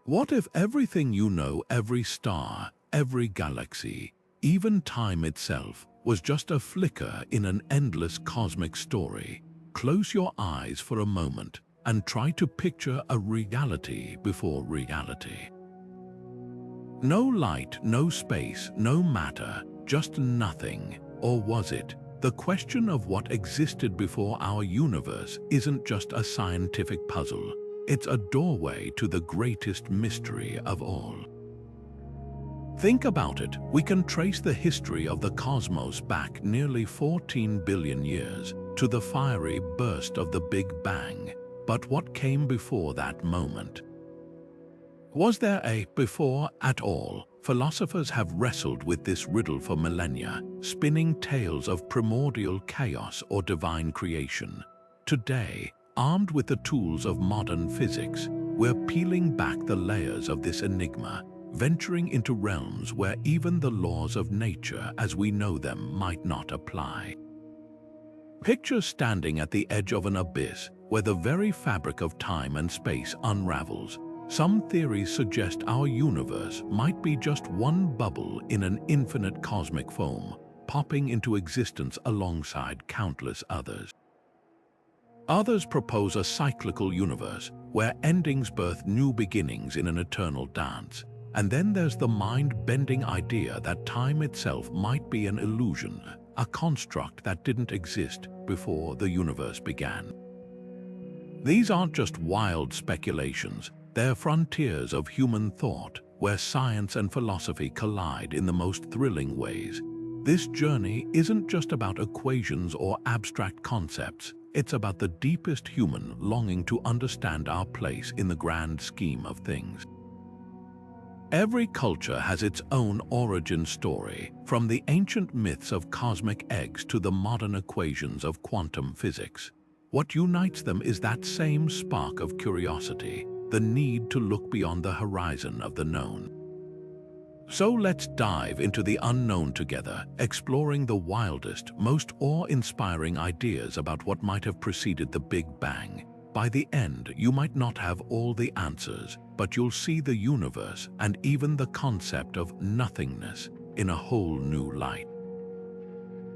What if everything you know, every star, every galaxy, even time itself, was just a flicker in an endless cosmic story? Close your eyes for a moment and try to picture a reality before reality. No light, no space, no matter, just nothing. Or was it? The question of what existed before our universe isn't just a scientific puzzle. It's a doorway to the greatest mystery of all. Think about it. We can trace the history of the cosmos back nearly 14 billion years to the fiery burst of the Big Bang. But what came before that moment? Was there a before at all? Philosophers have wrestled with this riddle for millennia, spinning tales of primordial chaos or divine creation. Today, armed with the tools of modern physics, we're peeling back the layers of this enigma, venturing into realms where even the laws of nature as we know them might not apply. Picture standing at the edge of an abyss where the very fabric of time and space unravels. Some theories suggest our universe might be just one bubble in an infinite cosmic foam, popping into existence alongside countless others. Others propose a cyclical universe where endings birth new beginnings in an eternal dance. And then there's the mind-bending idea that time itself might be an illusion, a construct that didn't exist before the universe began. These aren't just wild speculations, they're frontiers of human thought where science and philosophy collide in the most thrilling ways. This journey isn't just about equations or abstract concepts, it's about the deepest human longing to understand our place in the grand scheme of things. Every culture has its own origin story, from the ancient myths of cosmic eggs to the modern equations of quantum physics. What unites them is that same spark of curiosity, the need to look beyond the horizon of the known. So let's dive into the unknown together, exploring the wildest, most awe-inspiring ideas about what might have preceded the Big Bang. By the end, you might not have all the answers, but you'll see the universe and even the concept of nothingness in a whole new light.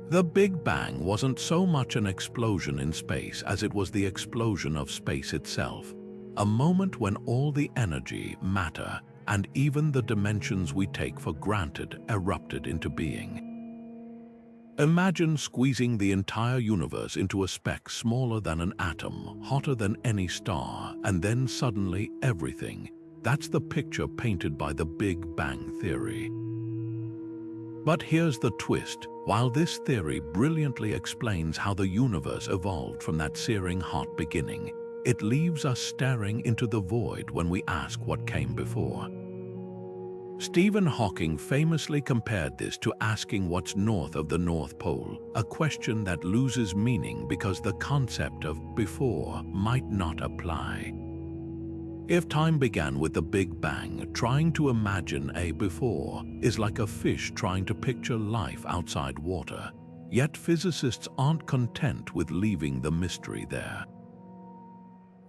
The Big Bang wasn't so much an explosion in space as it was the explosion of space itself, a moment when all the energy, matter, and even the dimensions we take for granted erupted into being. Imagine squeezing the entire universe into a speck smaller than an atom, hotter than any star, and then suddenly everything. That's the picture painted by the Big Bang theory. But here's the twist. While this theory brilliantly explains how the universe evolved from that searing hot beginning, it leaves us staring into the void when we ask what came before. Stephen Hawking famously compared this to asking what's north of the North Pole, a question that loses meaning because the concept of before might not apply. If time began with the Big Bang, trying to imagine a before is like a fish trying to picture life outside water. Yet physicists aren't content with leaving the mystery there.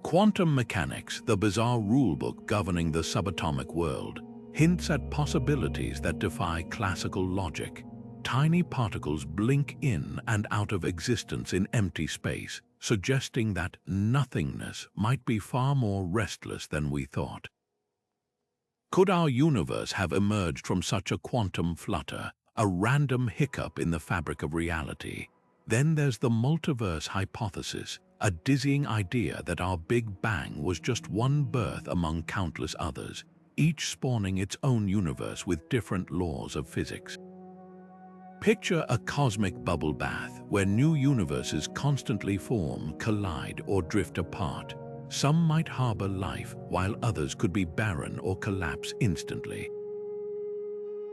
Quantum mechanics, the bizarre rulebook governing the subatomic world, hints at possibilities that defy classical logic. Tiny particles blink in and out of existence in empty space, suggesting that nothingness might be far more restless than we thought. Could our universe have emerged from such a quantum flutter, a random hiccup in the fabric of reality? Then there's the multiverse hypothesis, a dizzying idea that our Big Bang was just one birth among countless others, each spawning its own universe with different laws of physics. Picture a cosmic bubble bath where new universes constantly form, collide, or drift apart. Some might harbor life, while others could be barren or collapse instantly.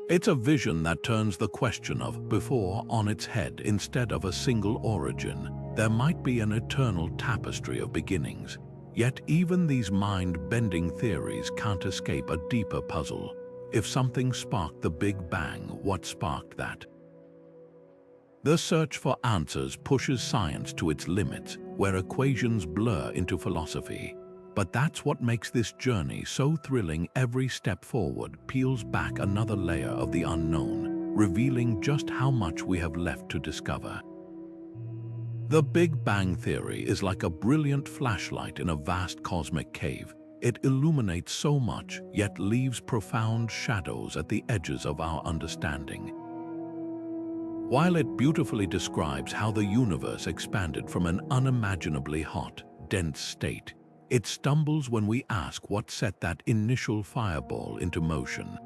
It's a vision that turns the question of before on its head. Instead of a single origin, there might be an eternal tapestry of beginnings. Yet even these mind-bending theories can't escape a deeper puzzle. If something sparked the Big Bang, what sparked that? The search for answers pushes science to its limits, where equations blur into philosophy. But that's what makes this journey so thrilling. Every step forward peels back another layer of the unknown, revealing just how much we have left to discover. The Big Bang Theory is like a brilliant flashlight in a vast cosmic cave. It illuminates so much, yet leaves profound shadows at the edges of our understanding. While it beautifully describes how the universe expanded from an unimaginably hot, dense state, it stumbles when we ask what set that initial fireball into motion.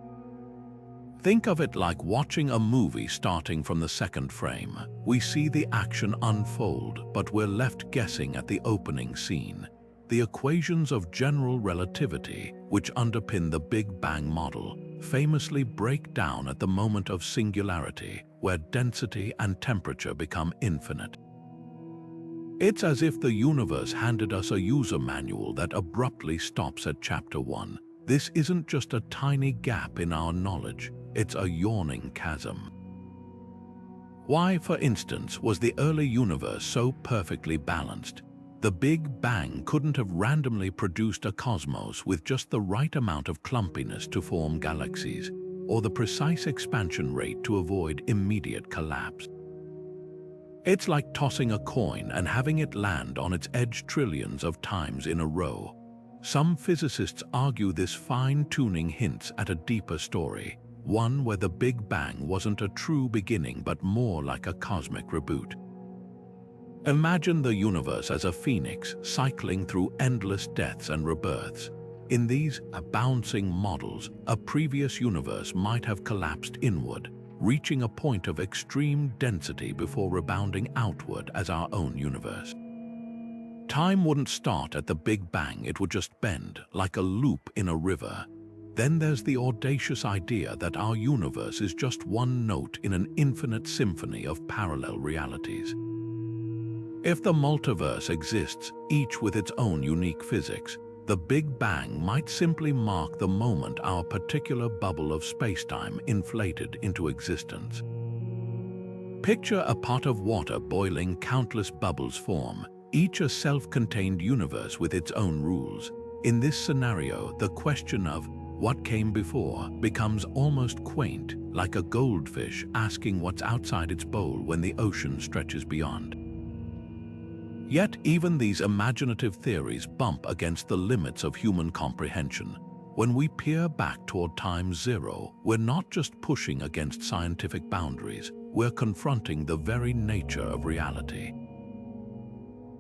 Think of it like watching a movie starting from the second frame. We see the action unfold, but we're left guessing at the opening scene. The equations of general relativity, which underpin the Big Bang model, famously break down at the moment of singularity, where density and temperature become infinite. It's as if the universe handed us a user manual that abruptly stops at chapter 1. This isn't just a tiny gap in our knowledge, it's a yawning chasm. Why, for instance, was the early universe so perfectly balanced? The Big Bang couldn't have randomly produced a cosmos with just the right amount of clumpiness to form galaxies, or the precise expansion rate to avoid immediate collapse. It's like tossing a coin and having it land on its edge trillions of times in a row. Some physicists argue this fine-tuning hints at a deeper story, one where the Big Bang wasn't a true beginning but more like a cosmic reboot. Imagine the universe as a phoenix cycling through endless deaths and rebirths. In these bouncing models, a previous universe might have collapsed inward, reaching a point of extreme density before rebounding outward as our own universe. Time wouldn't start at the Big Bang, it would just bend, like a loop in a river. Then there's the audacious idea that our universe is just one note in an infinite symphony of parallel realities. If the multiverse exists, each with its own unique physics, the Big Bang might simply mark the moment our particular bubble of spacetime inflated into existence. Picture a pot of water boiling, countless bubbles form, each a self-contained universe with its own rules. In this scenario, the question of what came before becomes almost quaint, like a goldfish asking what's outside its bowl when the ocean stretches beyond. Yet even these imaginative theories bump against the limits of human comprehension. When we peer back toward time zero, we're not just pushing against scientific boundaries, we're confronting the very nature of reality.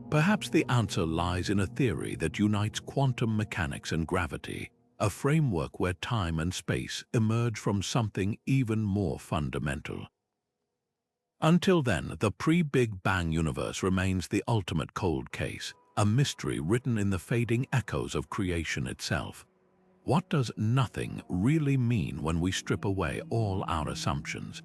Perhaps the answer lies in a theory that unites quantum mechanics and gravity, a framework where time and space emerge from something even more fundamental. Until then, the pre-Big Bang universe remains the ultimate cold case, a mystery written in the fading echoes of creation itself. What does nothing really mean when we strip away all our assumptions?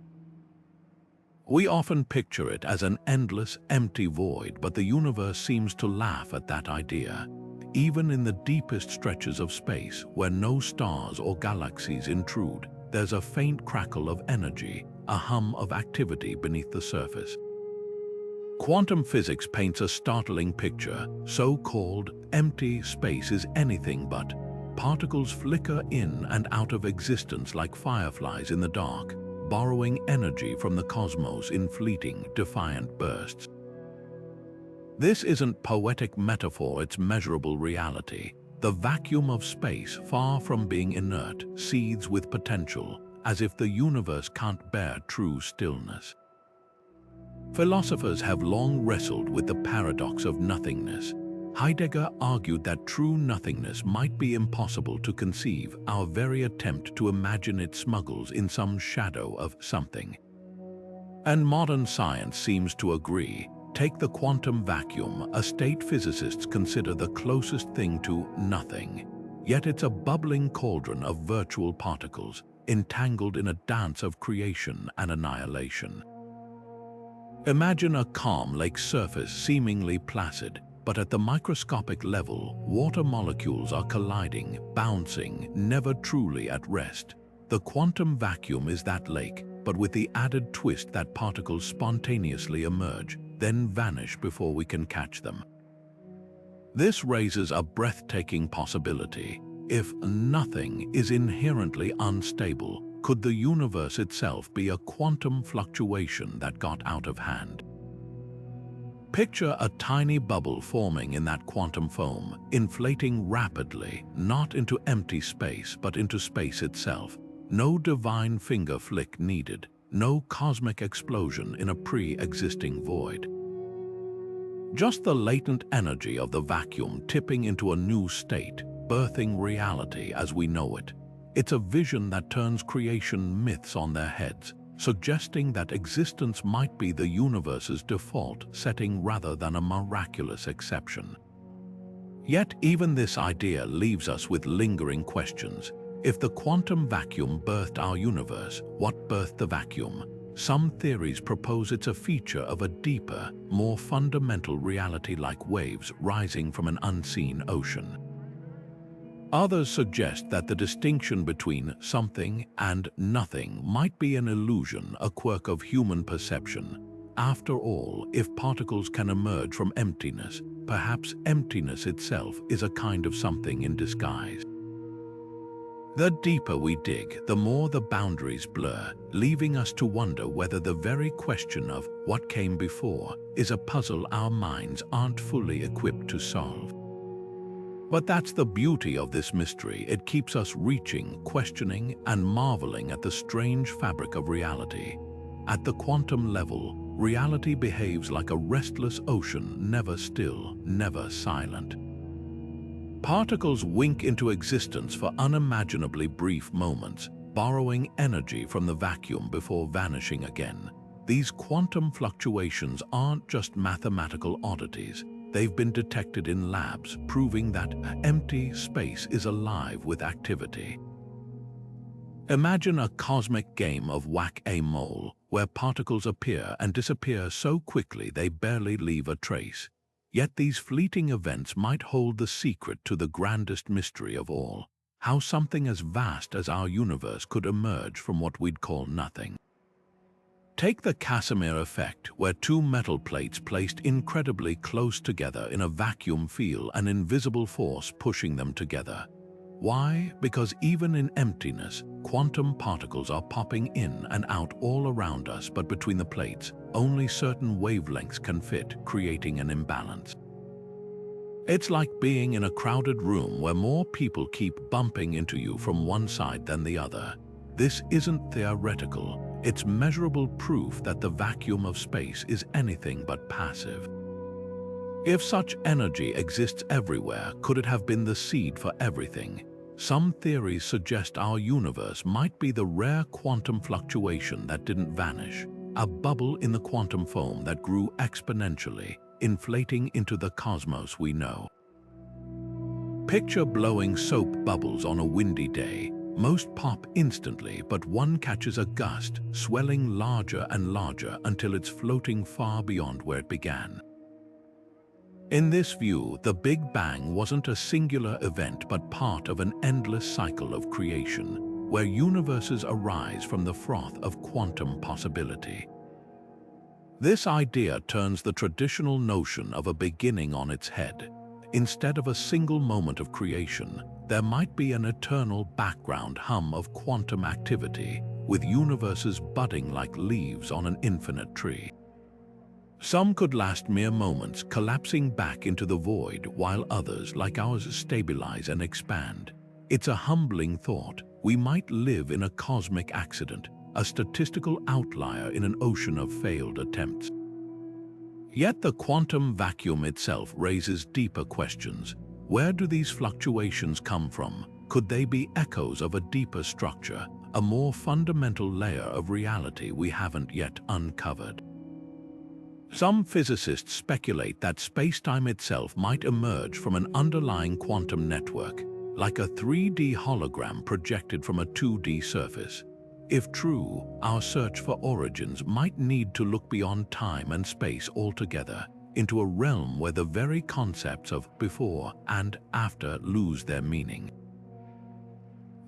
We often picture it as an endless, empty void, but the universe seems to laugh at that idea. Even in the deepest stretches of space, where no stars or galaxies intrude, there's a faint crackle of energy, a hum of activity beneath the surface. Quantum physics paints a startling picture. So-called empty space is anything but. Particles flicker in and out of existence like fireflies in the dark, borrowing energy from the cosmos in fleeting, defiant bursts. This isn't poetic metaphor, it's measurable reality. The vacuum of space, far from being inert, seethes with potential, as if the universe can't bear true stillness. Philosophers have long wrestled with the paradox of nothingness. Heidegger argued that true nothingness might be impossible to conceive. Our very attempt to imagine it smuggles in some shadow of something. And modern science seems to agree. Take the quantum vacuum, a state physicists consider the closest thing to nothing. Yet it's a bubbling cauldron of virtual particles, entangled in a dance of creation and annihilation. Imagine a calm lake surface seemingly placid, but at the microscopic level, water molecules are colliding, bouncing, never truly at rest. The quantum vacuum is that lake, but with the added twist that particles spontaneously emerge, then vanish before we can catch them. This raises a breathtaking possibility. If nothing is inherently unstable, could the universe itself be a quantum fluctuation that got out of hand? Picture a tiny bubble forming in that quantum foam, inflating rapidly, not into empty space but into space itself. No divine finger flick needed, no cosmic explosion in a pre-existing void. Just the latent energy of the vacuum tipping into a new state, birthing reality as we know it. It's a vision that turns creation myths on their heads, suggesting that existence might be the universe's default setting rather than a miraculous exception. Yet even this idea leaves us with lingering questions. If the quantum vacuum birthed our universe, what birthed the vacuum? Some theories propose it's a feature of a deeper, more fundamental reality like waves rising from an unseen ocean. Others suggest that the distinction between something and nothing might be an illusion, a quirk of human perception. After all, if particles can emerge from emptiness, perhaps emptiness itself is a kind of something in disguise. The deeper we dig, the more the boundaries blur, leaving us to wonder whether the very question of what came before is a puzzle our minds aren't fully equipped to solve. But that's the beauty of this mystery. It keeps us reaching, questioning, and marveling at the strange fabric of reality. At the quantum level, reality behaves like a restless ocean, never still, never silent. Particles wink into existence for unimaginably brief moments, borrowing energy from the vacuum before vanishing again. These quantum fluctuations aren't just mathematical oddities. They've been detected in labs, proving that empty space is alive with activity. Imagine a cosmic game of whack-a-mole, where particles appear and disappear so quickly they barely leave a trace. Yet these fleeting events might hold the secret to the grandest mystery of all: how something as vast as our universe could emerge from what we'd call nothing. Take the Casimir effect, where two metal plates placed incredibly close together in a vacuum feel an invisible force pushing them together. Why? Because even in emptiness, quantum particles are popping in and out all around us, but between the plates, only certain wavelengths can fit, creating an imbalance. It's like being in a crowded room where more people keep bumping into you from one side than the other. This isn't theoretical. It's measurable proof that the vacuum of space is anything but passive. If such energy exists everywhere, could it have been the seed for everything? Some theories suggest our universe might be the rare quantum fluctuation that didn't vanish, a bubble in the quantum foam that grew exponentially, inflating into the cosmos we know. Picture blowing soap bubbles on a windy day. Most pop instantly, but one catches a gust, swelling larger and larger until it's floating far beyond where it began. In this view, the Big Bang wasn't a singular event but part of an endless cycle of creation, where universes arise from the froth of quantum possibility. This idea turns the traditional notion of a beginning on its head. Instead of a single moment of creation, there might be an eternal background hum of quantum activity, with universes budding like leaves on an infinite tree. Some could last mere moments, collapsing back into the void, while others, like ours, stabilize and expand. It's a humbling thought. We might live in a cosmic accident, a statistical outlier in an ocean of failed attempts. Yet the quantum vacuum itself raises deeper questions. Where do these fluctuations come from? Could they be echoes of a deeper structure, a more fundamental layer of reality we haven't yet uncovered? Some physicists speculate that space-time itself might emerge from an underlying quantum network, like a 3D hologram projected from a 2D surface. If true, our search for origins might need to look beyond time and space altogether, into a realm where the very concepts of before and after lose their meaning.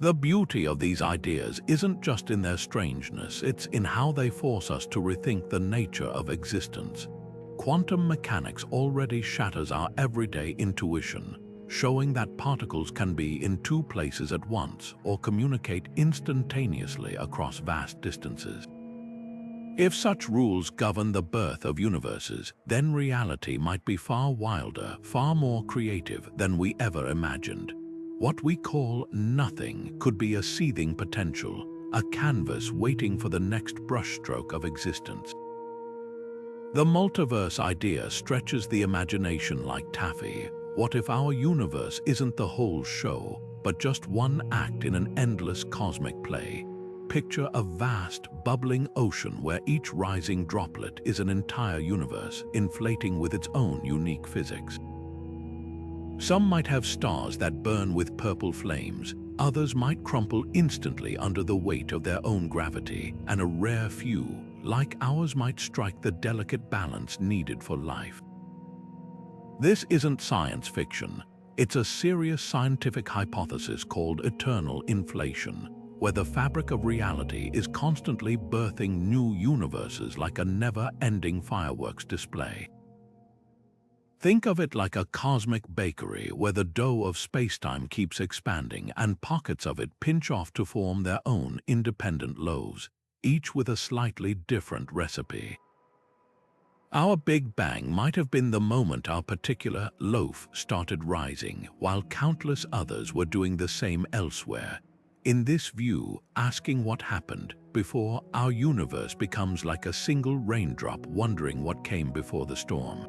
The beauty of these ideas isn't just in their strangeness, it's in how they force us to rethink the nature of existence. Quantum mechanics already shatters our everyday intuition, showing that particles can be in two places at once or communicate instantaneously across vast distances. If such rules govern the birth of universes, then reality might be far wilder, far more creative than we ever imagined. What we call nothing could be a seething potential, a canvas waiting for the next brushstroke of existence. The multiverse idea stretches the imagination like taffy. What if our universe isn't the whole show, but just one act in an endless cosmic play? Picture a vast, bubbling ocean where each rising droplet is an entire universe, inflating with its own unique physics. Some might have stars that burn with purple flames, others might crumple instantly under the weight of their own gravity, and a rare few, like ours, might strike the delicate balance needed for life. This isn't science fiction. It's a serious scientific hypothesis called eternal inflation, where the fabric of reality is constantly birthing new universes like a never-ending fireworks display. Think of it like a cosmic bakery where the dough of spacetime keeps expanding and pockets of it pinch off to form their own independent loaves, each with a slightly different recipe. Our Big Bang might have been the moment our particular loaf started rising, while countless others were doing the same elsewhere. In this view, asking what happened before our universe becomes like a single raindrop wondering what came before the storm.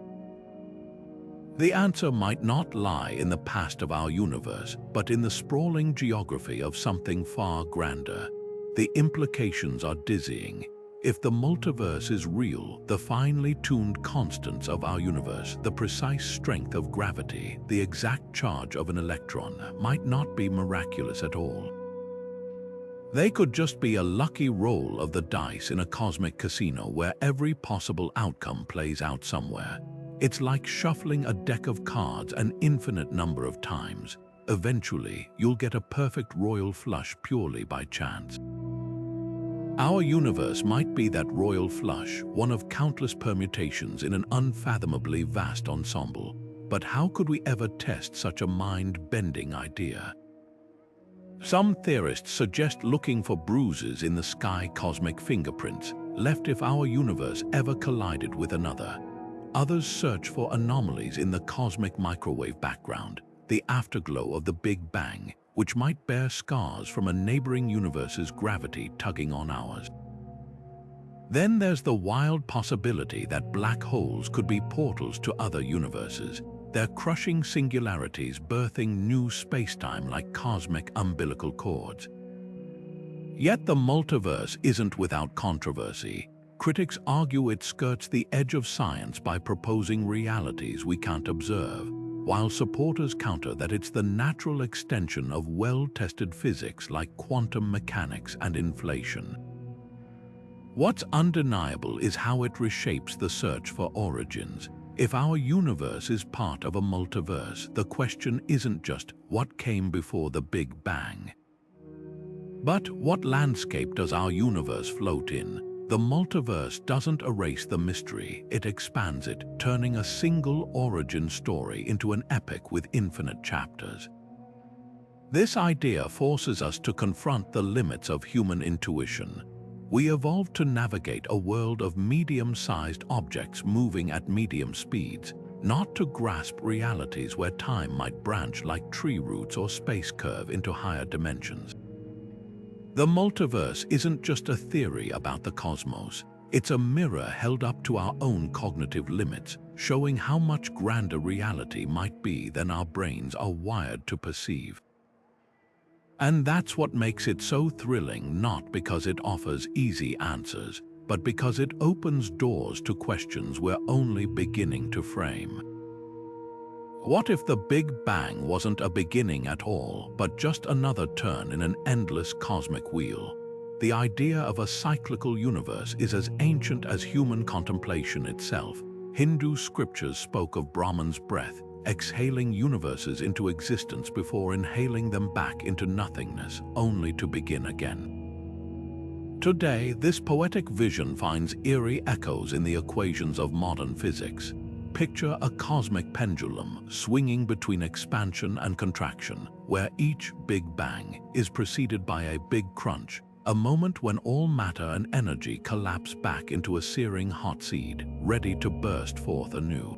The answer might not lie in the past of our universe, but in the sprawling geography of something far grander. The implications are dizzying. If the multiverse is real, the finely tuned constants of our universe, the precise strength of gravity, the exact charge of an electron, might not be miraculous at all. They could just be a lucky roll of the dice in a cosmic casino where every possible outcome plays out somewhere. It's like shuffling a deck of cards an infinite number of times. Eventually, you'll get a perfect royal flush purely by chance. Our universe might be that royal flush, one of countless permutations in an unfathomably vast ensemble. But how could we ever test such a mind-bending idea? Some theorists suggest looking for bruises in the sky, cosmic fingerprints, left if our universe ever collided with another. Others search for anomalies in the cosmic microwave background, the afterglow of the Big Bang, which might bear scars from a neighboring universe's gravity tugging on ours. Then there's the wild possibility that black holes could be portals to other universes, their crushing singularities birthing new spacetime like cosmic umbilical cords. Yet the multiverse isn't without controversy. Critics argue it skirts the edge of science by proposing realities we can't observe, while supporters counter that it's the natural extension of well-tested physics like quantum mechanics and inflation. What's undeniable is how it reshapes the search for origins. If our universe is part of a multiverse, the question isn't just what came before the Big Bang, but what landscape does our universe float in? The multiverse doesn't erase the mystery, it expands it, turning a single origin story into an epic with infinite chapters. This idea forces us to confront the limits of human intuition. We evolved to navigate a world of medium-sized objects moving at medium speeds, not to grasp realities where time might branch like tree roots or space curve into higher dimensions. The multiverse isn't just a theory about the cosmos. It's a mirror held up to our own cognitive limits, showing how much grander reality might be than our brains are wired to perceive. And that's what makes it so thrilling, not because it offers easy answers, but because it opens doors to questions we're only beginning to frame. What if the Big Bang wasn't a beginning at all, but just another turn in an endless cosmic wheel? The idea of a cyclical universe is as ancient as human contemplation itself. Hindu scriptures spoke of Brahman's breath, exhaling universes into existence before inhaling them back into nothingness, only to begin again. Today, this poetic vision finds eerie echoes in the equations of modern physics. Picture a cosmic pendulum swinging between expansion and contraction, where each Big Bang is preceded by a big crunch, a moment when all matter and energy collapse back into a searing hot seed, ready to burst forth anew.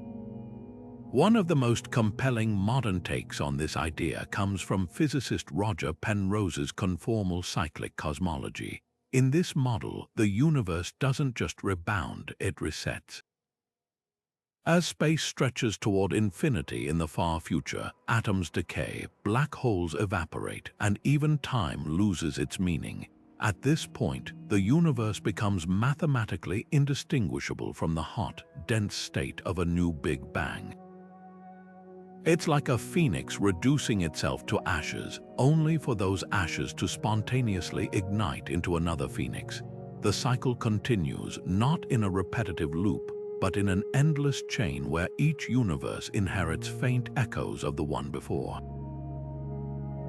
One of the most compelling modern takes on this idea comes from physicist Roger Penrose's conformal cyclic cosmology. In this model, the universe doesn't just rebound, it resets. As space stretches toward infinity in the far future, atoms decay, black holes evaporate, and even time loses its meaning. At this point, the universe becomes mathematically indistinguishable from the hot, dense state of a new Big Bang. It's like a phoenix reducing itself to ashes, only for those ashes to spontaneously ignite into another phoenix. The cycle continues, not in a repetitive loop, but in an endless chain where each universe inherits faint echoes of the one before.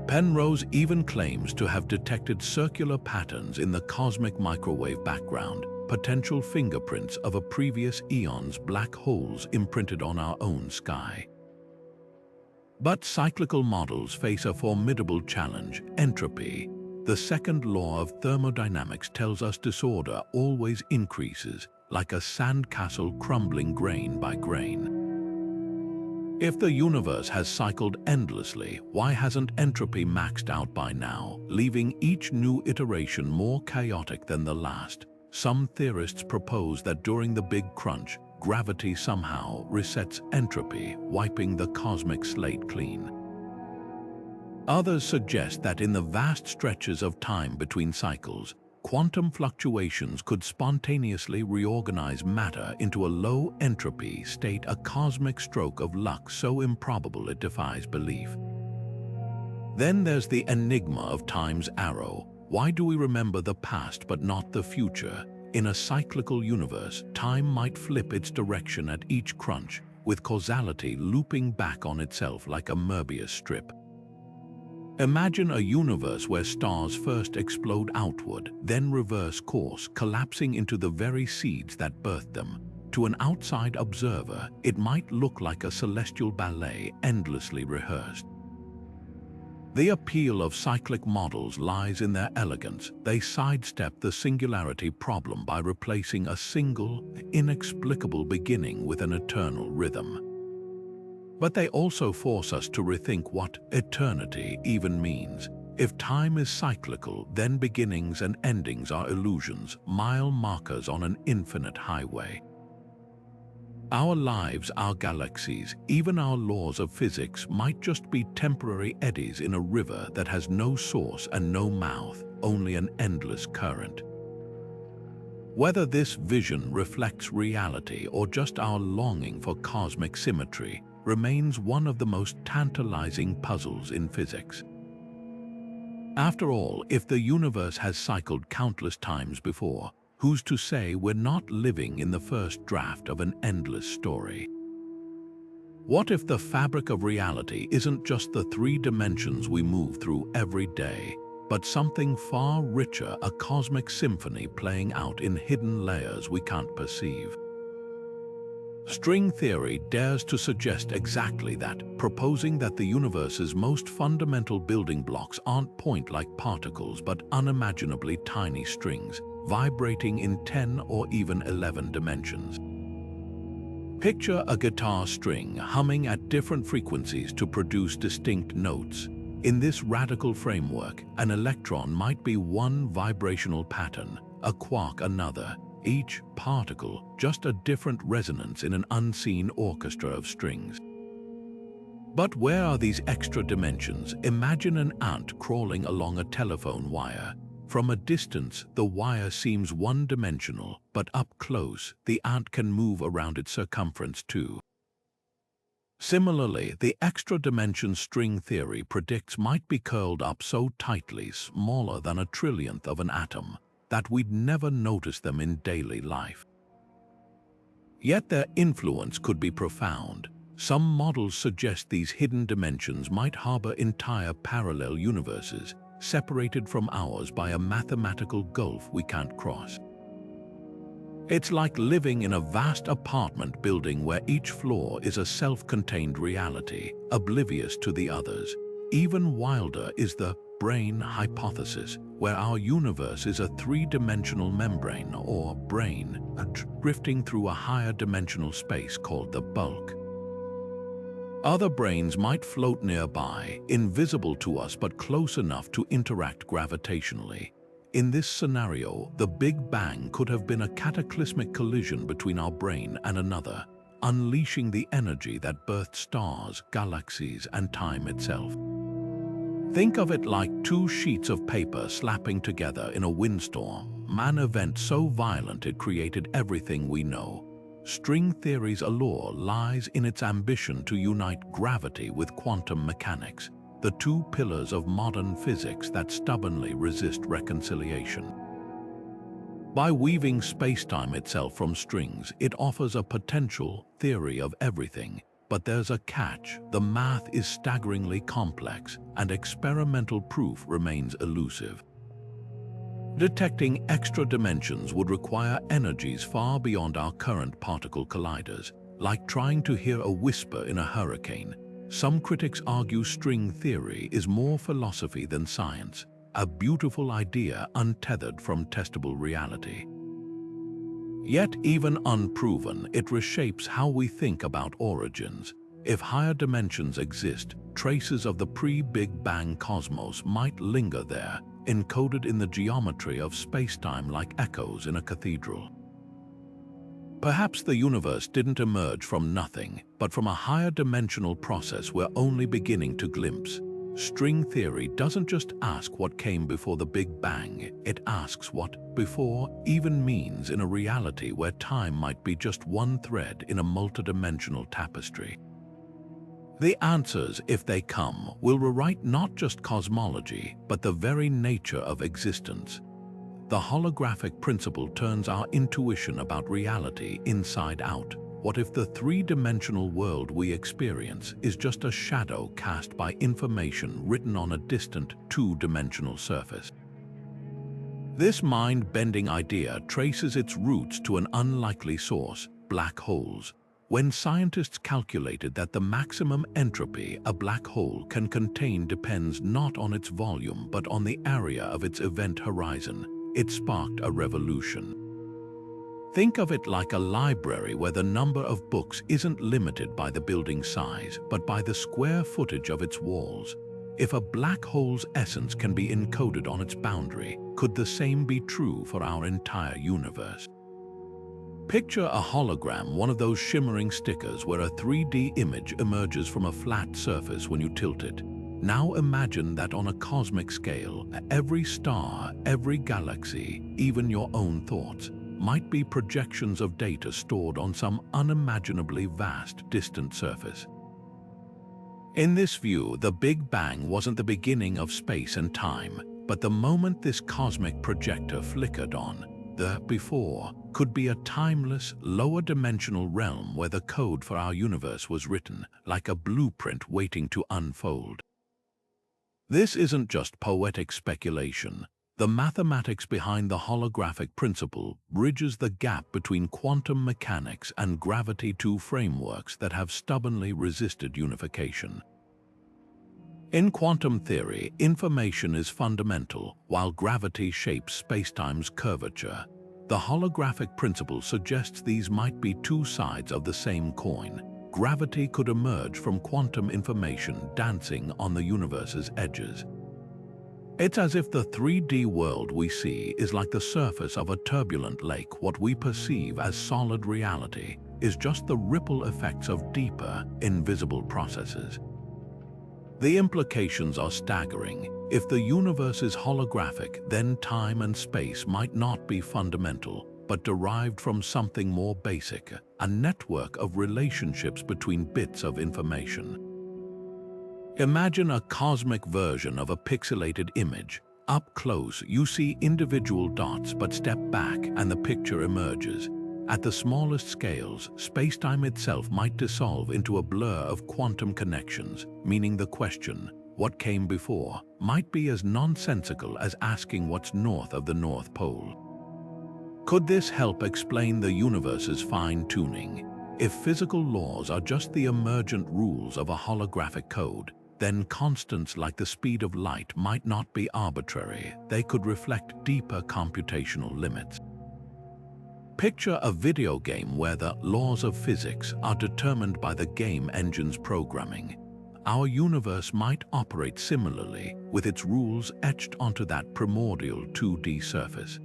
Penrose even claims to have detected circular patterns in the cosmic microwave background, potential fingerprints of a previous eon's black holes imprinted on our own sky. But cyclical models face a formidable challenge: entropy. The second law of thermodynamics tells us disorder always increases, like a sandcastle crumbling grain by grain. If the universe has cycled endlessly, why hasn't entropy maxed out by now, leaving each new iteration more chaotic than the last? Some theorists propose that during the Big Crunch, gravity somehow resets entropy, wiping the cosmic slate clean. Others suggest that in the vast stretches of time between cycles, quantum fluctuations could spontaneously reorganize matter into a low-entropy state, a cosmic stroke of luck so improbable it defies belief. Then there's the enigma of time's arrow. Why do we remember the past but not the future? In a cyclical universe, time might flip its direction at each crunch, with causality looping back on itself like a Möbius strip. Imagine a universe where stars first explode outward, then reverse course, collapsing into the very seeds that birthed them. To an outside observer, it might look like a celestial ballet endlessly rehearsed. The appeal of cyclic models lies in their elegance. They sidestep the singularity problem by replacing a single, inexplicable beginning with an eternal rhythm. But they also force us to rethink what eternity even means. If time is cyclical, then beginnings and endings are illusions, mile markers on an infinite highway. Our lives, our galaxies, even our laws of physics might just be temporary eddies in a river that has no source and no mouth, only an endless current. Whether this vision reflects reality or just our longing for cosmic symmetry remains one of the most tantalizing puzzles in physics. After all, if the universe has cycled countless times before, who's to say we're not living in the first draft of an endless story? What if the fabric of reality isn't just the three dimensions we move through every day, but something far richer, a cosmic symphony playing out in hidden layers we can't perceive? String theory dares to suggest exactly that, proposing that the universe's most fundamental building blocks aren't point-like particles but unimaginably tiny strings, vibrating in 10 or even 11 dimensions. Picture a guitar string humming at different frequencies to produce distinct notes. In this radical framework, an electron might be one vibrational pattern, a quark another, each particle just a different resonance in an unseen orchestra of strings. But where are these extra dimensions? Imagine an ant crawling along a telephone wire. From a distance, the wire seems one-dimensional, but up close, the ant can move around its circumference too. Similarly, the extra dimension string theory predicts might be curled up so tightly, smaller than a trillionth of an atom, that we'd never notice them in daily life. Yet their influence could be profound. Some models suggest these hidden dimensions might harbor entire parallel universes, separated from ours by a mathematical gulf we can't cross. It's like living in a vast apartment building where each floor is a self-contained reality, oblivious to the others. Even wilder is the brain hypothesis, where our universe is a three-dimensional membrane, or brain, drifting through a higher dimensional space called the bulk. Other brains might float nearby, invisible to us but close enough to interact gravitationally. In this scenario, the Big Bang could have been a cataclysmic collision between our brain and another, unleashing the energy that birthed stars, galaxies, and time itself. Think of it like two sheets of paper slapping together in a windstorm, an event so violent it created everything we know. String theory's allure lies in its ambition to unite gravity with quantum mechanics, the two pillars of modern physics that stubbornly resist reconciliation. By weaving spacetime itself from strings, it offers a potential theory of everything. But there's a catch: the math is staggeringly complex, and experimental proof remains elusive. Detecting extra dimensions would require energies far beyond our current particle colliders, like trying to hear a whisper in a hurricane. Some critics argue string theory is more philosophy than science, a beautiful idea untethered from testable reality. Yet, even unproven, it reshapes how we think about origins. If higher dimensions exist, traces of the pre-Big Bang cosmos might linger there, encoded in the geometry of spacetime like echoes in a cathedral. Perhaps the universe didn't emerge from nothing, but from a higher dimensional process we're only beginning to glimpse. String theory doesn't just ask what came before the Big Bang, it asks what before even means in a reality where time might be just one thread in a multidimensional tapestry. The answers, if they come, will rewrite not just cosmology, but the very nature of existence. The holographic principle turns our intuition about reality inside out. What if the three-dimensional world we experience is just a shadow cast by information written on a distant two-dimensional surface? This mind-bending idea traces its roots to an unlikely source: black holes. When scientists calculated that the maximum entropy a black hole can contain depends not on its volume but on the area of its event horizon, it sparked a revolution. Think of it like a library where the number of books isn't limited by the building's size, but by the square footage of its walls. If a black hole's essence can be encoded on its boundary, could the same be true for our entire universe? Picture a hologram, one of those shimmering stickers where a 3D image emerges from a flat surface when you tilt it. Now imagine that on a cosmic scale, every star, every galaxy, even your own thoughts, might be projections of data stored on some unimaginably vast, distant surface. In this view, the Big Bang wasn't the beginning of space and time, but the moment this cosmic projector flickered on, the before could be a timeless, lower-dimensional realm where the code for our universe was written, like a blueprint waiting to unfold. This isn't just poetic speculation. The mathematics behind the holographic principle bridges the gap between quantum mechanics and gravity, two frameworks that have stubbornly resisted unification. In quantum theory, information is fundamental, while gravity shapes spacetime's curvature. The holographic principle suggests these might be two sides of the same coin. Gravity could emerge from quantum information dancing on the universe's edges. It's as if the 3D world we see is like the surface of a turbulent lake. What we perceive as solid reality is just the ripple effects of deeper, invisible processes. The implications are staggering. If the universe is holographic, then time and space might not be fundamental, but derived from something more basic, a network of relationships between bits of information. Imagine a cosmic version of a pixelated image. Up close, you see individual dots, but step back and the picture emerges. At the smallest scales, spacetime itself might dissolve into a blur of quantum connections, meaning the question, what came before might be as nonsensical as asking what's north of the North Pole. Could this help explain the universe's fine-tuning? If physical laws are just the emergent rules of a holographic code, then constants like the speed of light might not be arbitrary. They could reflect deeper computational limits. Picture a video game where the laws of physics are determined by the game engine's programming. Our universe might operate similarly, with its rules etched onto that primordial 2D surface.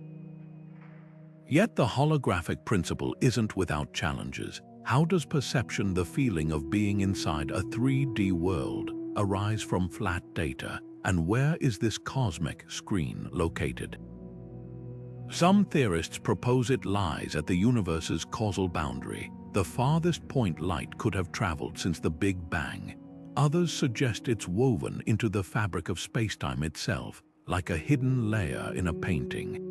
Yet the holographic principle isn't without challenges. How does perception, the feeling of being inside a 3D world, arise from flat data, and where is this cosmic screen located? Some theorists propose it lies at the universe's causal boundary, the farthest point light could have traveled since the Big Bang. Others suggest it's woven into the fabric of spacetime itself, like a hidden layer in a painting.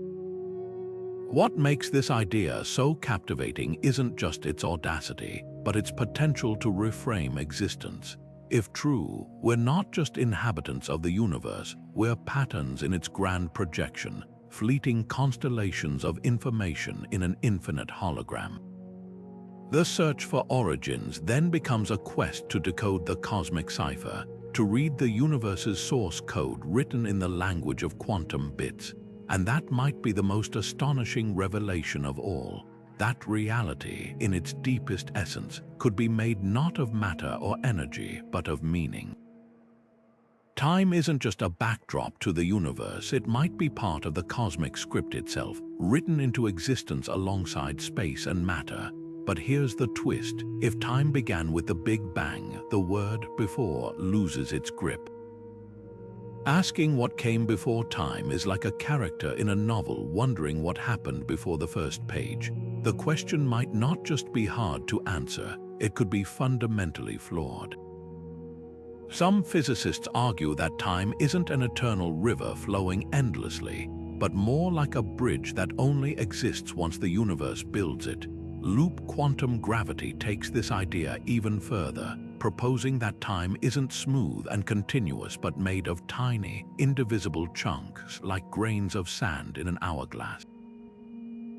What makes this idea so captivating isn't just its audacity, but its potential to reframe existence. If true, we're not just inhabitants of the universe, we're patterns in its grand projection, fleeting constellations of information in an infinite hologram. The search for origins then becomes a quest to decode the cosmic cipher, to read the universe's source code written in the language of quantum bits. And that might be the most astonishing revelation of all, that reality, in its deepest essence, could be made not of matter or energy, but of meaning. Time isn't just a backdrop to the universe, it might be part of the cosmic script itself, written into existence alongside space and matter. But here's the twist: if time began with the Big Bang, the word before loses its grip. Asking what came before time is like a character in a novel wondering what happened before the first page. The question might not just be hard to answer, it could be fundamentally flawed. Some physicists argue that time isn't an eternal river flowing endlessly, but more like a bridge that only exists once the universe builds it. Loop quantum gravity takes this idea even further, proposing that time isn't smooth and continuous but made of tiny, indivisible chunks like grains of sand in an hourglass.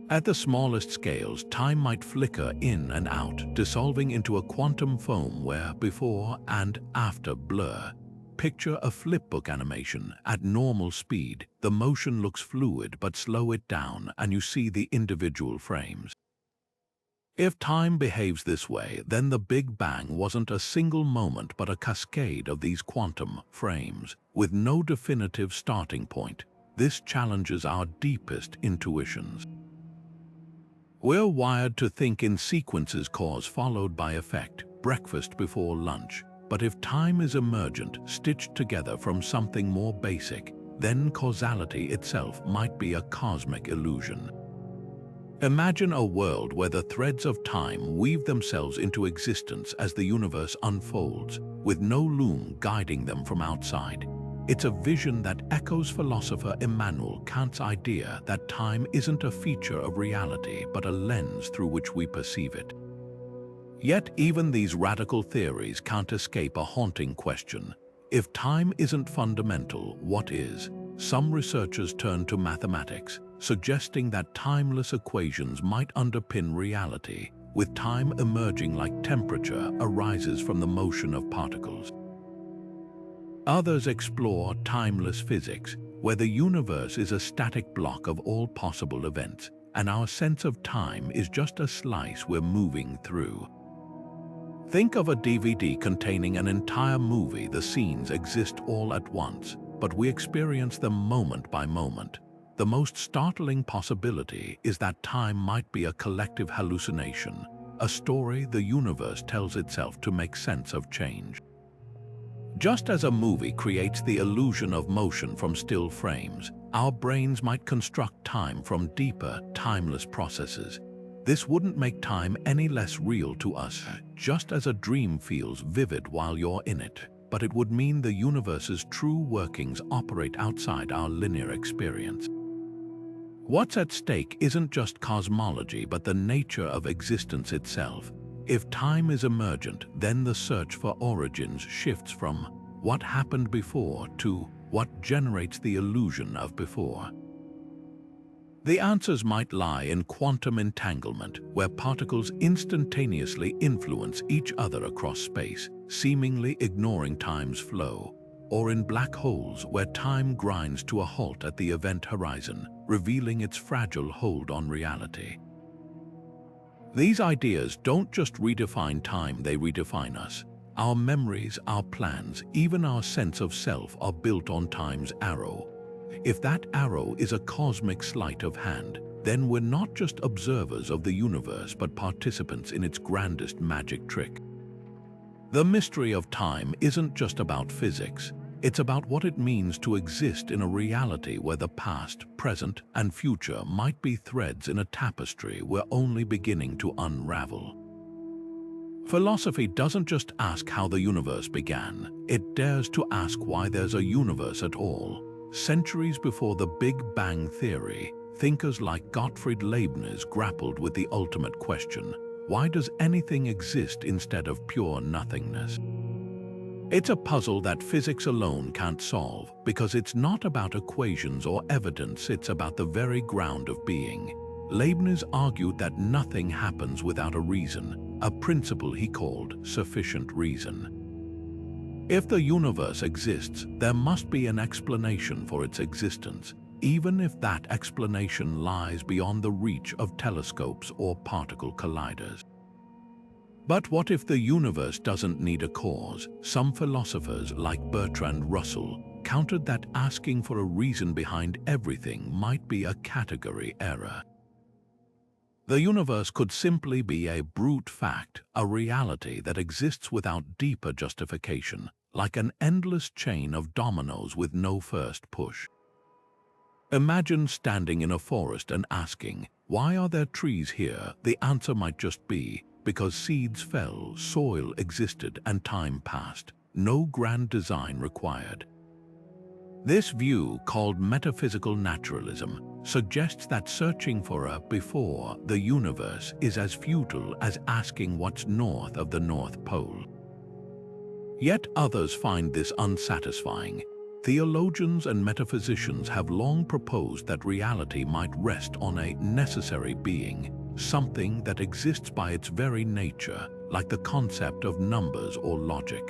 At the smallest scales, time might flicker in and out, dissolving into a quantum foam where before and after blur. Picture a flipbook animation. At normal speed, the motion looks fluid, but slow it down and you see the individual frames. If time behaves this way, then the Big Bang wasn't a single moment but a cascade of these quantum frames, with no definitive starting point. This challenges our deepest intuitions. We're wired to think in sequences: cause followed by effect, breakfast before lunch. But if time is emergent, stitched together from something more basic, then causality itself might be a cosmic illusion. Imagine a world where the threads of time weave themselves into existence as the universe unfolds, with no loom guiding them from outside. It's a vision that echoes philosopher Immanuel Kant's idea that time isn't a feature of reality but a lens through which we perceive it. Yet even these radical theories can't escape a haunting question. If time isn't fundamental, what is? Some researchers turn to mathematics, suggesting that timeless equations might underpin reality, with time emerging like temperature arises from the motion of particles. Others explore timeless physics, where the universe is a static block of all possible events, and our sense of time is just a slice we're moving through. Think of a DVD containing an entire movie. The scenes exist all at once, but we experience them moment by moment. The most startling possibility is that time might be a collective hallucination, a story the universe tells itself to make sense of change. Just as a movie creates the illusion of motion from still frames, our brains might construct time from deeper, timeless processes. This wouldn't make time any less real to us, just as a dream feels vivid while you're in it, but it would mean the universe's true workings operate outside our linear experience. What's at stake isn't just cosmology, but the nature of existence itself. If time is emergent, then the search for origins shifts from what happened before to what generates the illusion of before? The answers might lie in quantum entanglement, where particles instantaneously influence each other across space, seemingly ignoring time's flow, or in black holes where time grinds to a halt at the event horizon, revealing its fragile hold on reality. These ideas don't just redefine time, they redefine us. Our memories, our plans, even our sense of self are built on time's arrow. If that arrow is a cosmic sleight of hand, then we're not just observers of the universe but participants in its grandest magic trick. The mystery of time isn't just about physics. It's about what it means to exist in a reality where the past, present, and future might be threads in a tapestry we're only beginning to unravel. Philosophy doesn't just ask how the universe began, it dares to ask why there's a universe at all. Centuries before the Big Bang Theory, thinkers like Gottfried Leibniz grappled with the ultimate question: why does anything exist instead of pure nothingness? It's a puzzle that physics alone can't solve, because it's not about equations or evidence, it's about the very ground of being. Leibniz argued that nothing happens without a reason, a principle he called sufficient reason. If the universe exists, there must be an explanation for its existence, even if that explanation lies beyond the reach of telescopes or particle colliders. But what if the universe doesn't need a cause? Some philosophers, like Bertrand Russell, countered that asking for a reason behind everything might be a category error. The universe could simply be a brute fact, a reality that exists without deeper justification, like an endless chain of dominoes with no first push. Imagine standing in a forest and asking, why are there trees here? The answer might just be, because seeds fell, soil existed, and time passed. No grand design required. This view, called metaphysical naturalism, suggests that searching for a before the universe is as futile as asking what's north of the North Pole. Yet others find this unsatisfying. Theologians and metaphysicians have long proposed that reality might rest on a necessary being, something that exists by its very nature, like the concept of numbers or logic.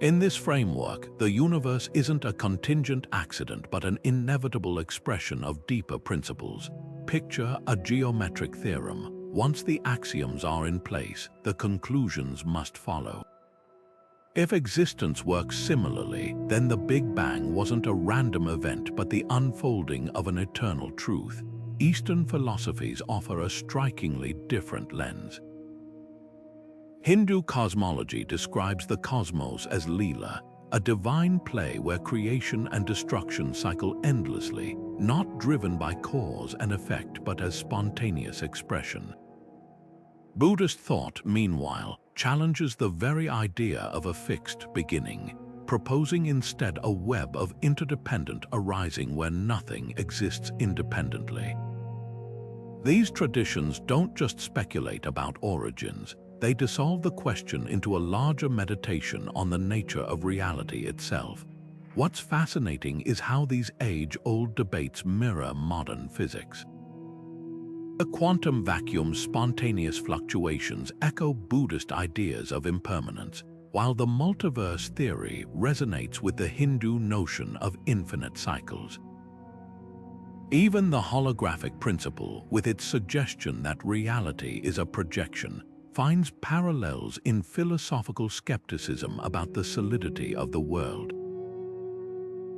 In this framework, the universe isn't a contingent accident but an inevitable expression of deeper principles. Picture a geometric theorem. Once the axioms are in place, the conclusions must follow. If existence works similarly, then the Big Bang wasn't a random event but the unfolding of an eternal truth. Eastern philosophies offer a strikingly different lens. Hindu cosmology describes the cosmos as Leela, a divine play where creation and destruction cycle endlessly, not driven by cause and effect but as spontaneous expression. Buddhist thought, meanwhile, challenges the very idea of a fixed beginning, proposing instead a web of interdependent arising where nothing exists independently. These traditions don't just speculate about origins, they dissolve the question into a larger meditation on the nature of reality itself. What's fascinating is how these age-old debates mirror modern physics. The quantum vacuum's spontaneous fluctuations echo Buddhist ideas of impermanence, while the multiverse theory resonates with the Hindu notion of infinite cycles. Even the holographic principle, with its suggestion that reality is a projection, finds parallels in philosophical skepticism about the solidity of the world.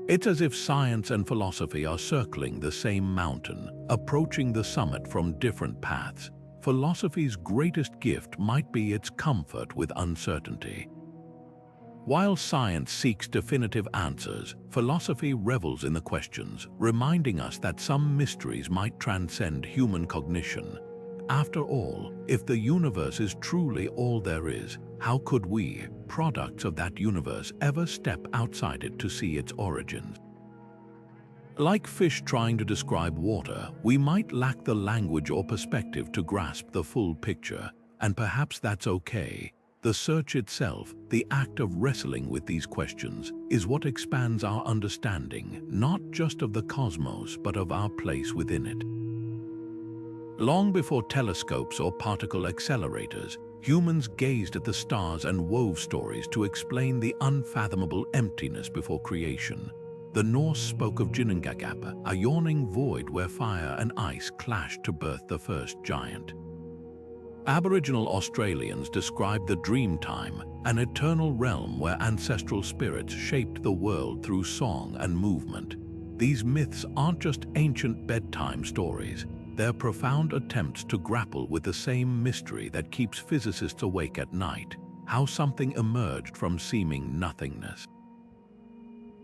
It's as if science and philosophy are circling the same mountain, approaching the summit from different paths. Philosophy's greatest gift might be its comfort with uncertainty. While science seeks definitive answers, philosophy revels in the questions, reminding us that some mysteries might transcend human cognition. After all, if the universe is truly all there is, how could we, products of that universe, ever step outside it to see its origins? Like fish trying to describe water, we might lack the language or perspective to grasp the full picture, and perhaps that's okay. The search itself, the act of wrestling with these questions, is what expands our understanding, not just of the cosmos, but of our place within it. Long before telescopes or particle accelerators, humans gazed at the stars and wove stories to explain the unfathomable emptiness before creation. The Norse spoke of untinkablе, a yawning void where fire and ice clashed to birth the first giant. Aboriginal Australians described the Dreamtime, an eternal realm where ancestral spirits shaped the world through song and movement. These myths aren't just ancient bedtime stories. They're profound attempts to grapple with the same mystery that keeps physicists awake at night: how something emerged from seeming nothingness.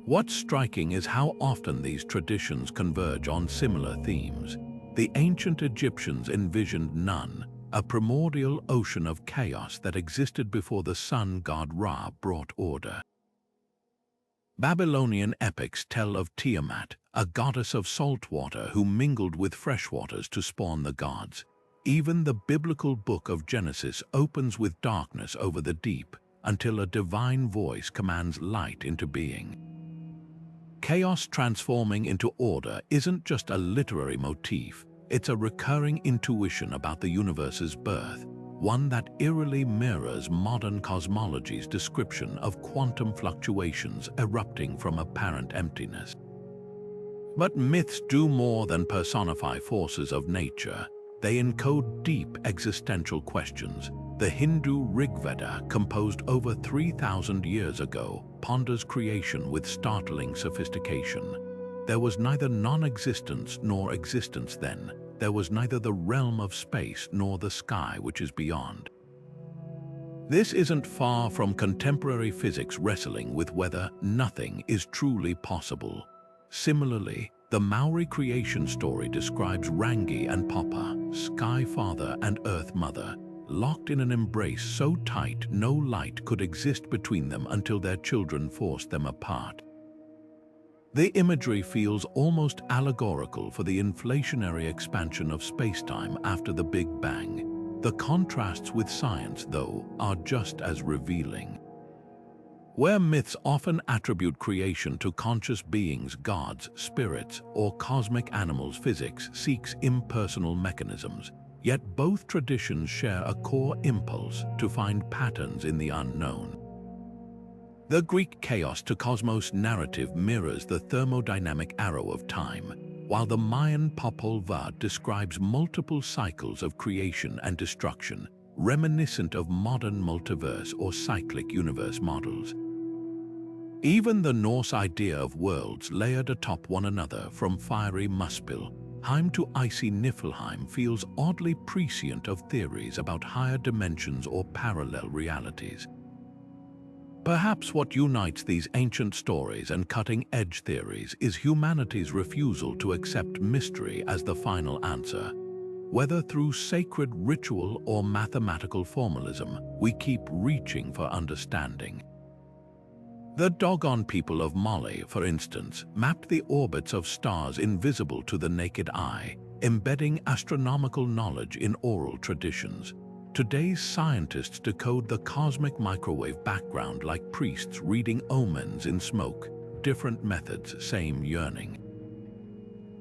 What's striking is how often these traditions converge on similar themes. The ancient Egyptians envisioned Nun, a primordial ocean of chaos that existed before the sun god Ra brought order. Babylonian epics tell of Tiamat, a goddess of salt water who mingled with fresh waters to spawn the gods. Even the biblical book of Genesis opens with darkness over the deep, until a divine voice commands light into being. Chaos transforming into order isn't just a literary motif, it's a recurring intuition about the universe's birth, one that eerily mirrors modern cosmology's description of quantum fluctuations erupting from apparent emptiness. But myths do more than personify forces of nature. They encode deep existential questions. The Hindu Rigveda, composed over 3,000 years ago, ponders creation with startling sophistication. There was neither non-existence nor existence then. There was neither the realm of space nor the sky which is beyond. This isn't far from contemporary physics wrestling with whether nothing is truly possible. Similarly, the Maori creation story describes Rangi and Papa, Sky Father and Earth Mother, locked in an embrace so tight no light could exist between them until their children forced them apart. The imagery feels almost allegorical for the inflationary expansion of spacetime after the Big Bang. The contrasts with science, though, are just as revealing. Where myths often attribute creation to conscious beings, gods, spirits, or cosmic animals, physics seeks impersonal mechanisms. Yet both traditions share a core impulse to find patterns in the unknown. The Greek chaos to cosmos narrative mirrors the thermodynamic arrow of time, while the Mayan Popol Vuh describes multiple cycles of creation and destruction, reminiscent of modern multiverse or cyclic universe models. Even the Norse idea of worlds layered atop one another, from fiery Muspel Heim to icy Niflheim, feels oddly prescient of theories about higher dimensions or parallel realities. Perhaps what unites these ancient stories and cutting-edge theories is humanity's refusal to accept mystery as the final answer. Whether through sacred ritual or mathematical formalism, we keep reaching for understanding. The Dogon people of Mali, for instance, mapped the orbits of stars invisible to the naked eye, embedding astronomical knowledge in oral traditions. Today's scientists decode the cosmic microwave background like priests reading omens in smoke. Different methods, same yearning.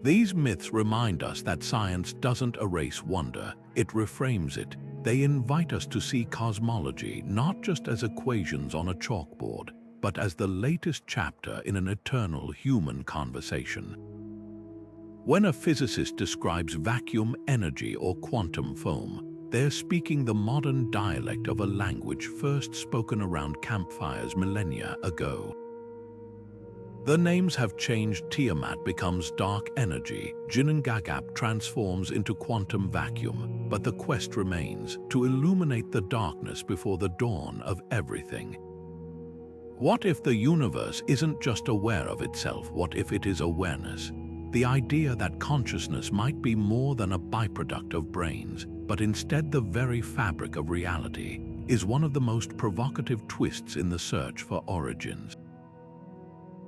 These myths remind us that science doesn't erase wonder, it reframes it. They invite us to see cosmology not just as equations on a chalkboard, but as the latest chapter in an eternal human conversation. When a physicist describes vacuum energy or quantum foam, they're speaking the modern dialect of a language first spoken around campfires millennia ago. The names have changed. Tiamat becomes dark energy, untinkablе transforms into quantum vacuum, but the quest remains to illuminate the darkness before the dawn of everything. What if the universe isn't just aware of itself? What if it is awareness? The idea that consciousness might be more than a byproduct of brains, but instead the very fabric of reality, is one of the most provocative twists in the search for origins.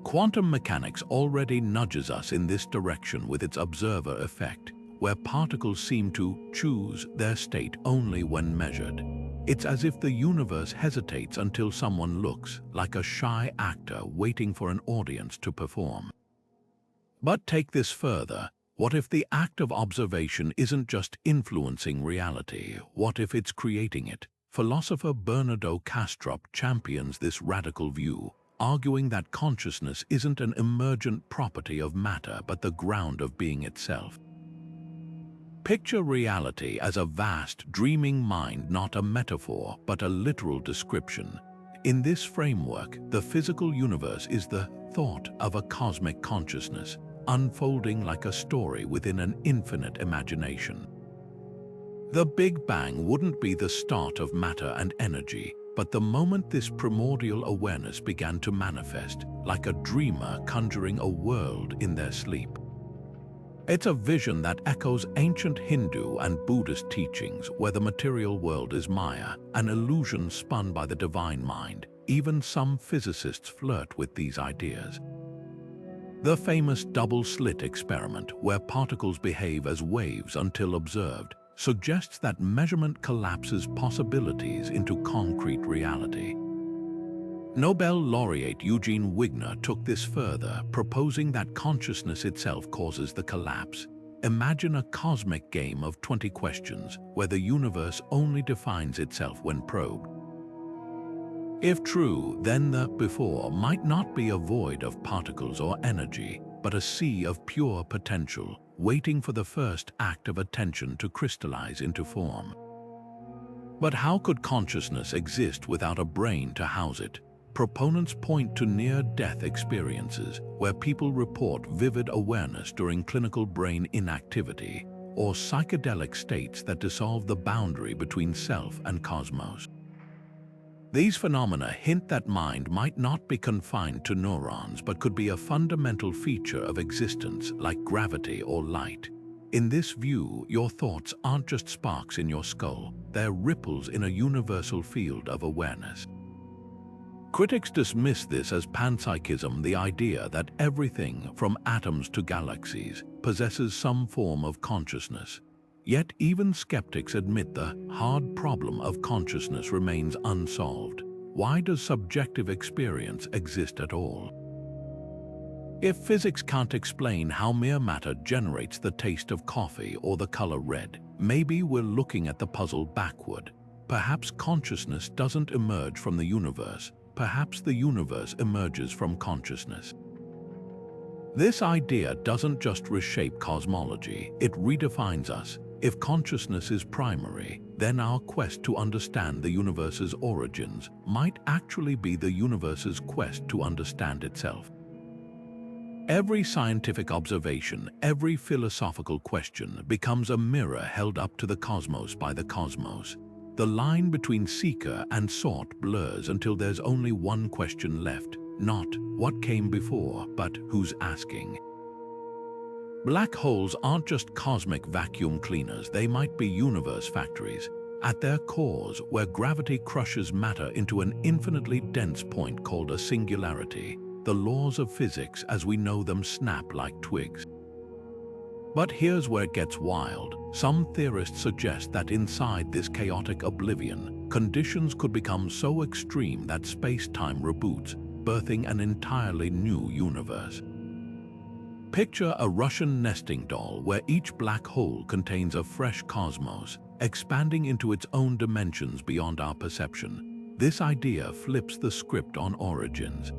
Quantum mechanics already nudges us in this direction with its observer effect, where particles seem to choose their state only when measured. It's as if the universe hesitates until someone looks, like a shy actor waiting for an audience to perform. But take this further. What if the act of observation isn't just influencing reality? What if it's creating it? Philosopher Bernardo Kastrup champions this radical view, arguing that consciousness isn't an emergent property of matter but the ground of being itself. Picture reality as a vast, dreaming mind, not a metaphor, but a literal description. In this framework, the physical universe is the thought of a cosmic consciousness, unfolding like a story within an infinite imagination. The Big Bang wouldn't be the start of matter and energy, but the moment this primordial awareness began to manifest, like a dreamer conjuring a world in their sleep. It's a vision that echoes ancient Hindu and Buddhist teachings, where the material world is Maya, an illusion spun by the divine mind. Even some physicists flirt with these ideas. The famous double-slit experiment, where particles behave as waves until observed, suggests that measurement collapses possibilities into concrete reality. Nobel laureate Eugene Wigner took this further, proposing that consciousness itself causes the collapse. Imagine a cosmic game of 20 questions, where the universe only defines itself when probed. If true, then the before might not be a void of particles or energy, but a sea of pure potential, waiting for the first act of attention to crystallize into form. But how could consciousness exist without a brain to house it? Proponents point to near-death experiences, where people report vivid awareness during clinical brain inactivity, or psychedelic states that dissolve the boundary between self and cosmos. These phenomena hint that mind might not be confined to neurons but could be a fundamental feature of existence, like gravity or light. In this view, your thoughts aren't just sparks in your skull, they're ripples in a universal field of awareness. Critics dismiss this as panpsychism, the idea that everything, from atoms to galaxies, possesses some form of consciousness. Yet even skeptics admit the hard problem of consciousness remains unsolved. Why does subjective experience exist at all? If physics can't explain how mere matter generates the taste of coffee or the color red, maybe we're looking at the puzzle backward. Perhaps consciousness doesn't emerge from the universe. Perhaps the universe emerges from consciousness. This idea doesn't just reshape cosmology, it redefines us. If consciousness is primary, then our quest to understand the universe's origins might actually be the universe's quest to understand itself. Every scientific observation, every philosophical question becomes a mirror held up to the cosmos by the cosmos. The line between seeker and sought blurs until there's only one question left, not what came before, but who's asking. Black holes aren't just cosmic vacuum cleaners, they might be universe factories. At their cores, where gravity crushes matter into an infinitely dense point called a singularity, the laws of physics as we know them snap like twigs. But here's where it gets wild. Some theorists suggest that inside this chaotic oblivion, conditions could become so extreme that space-time reboots, birthing an entirely new universe. Picture a Russian nesting doll where each black hole contains a fresh cosmos, expanding into its own dimensions beyond our perception. This idea flips the script on origins.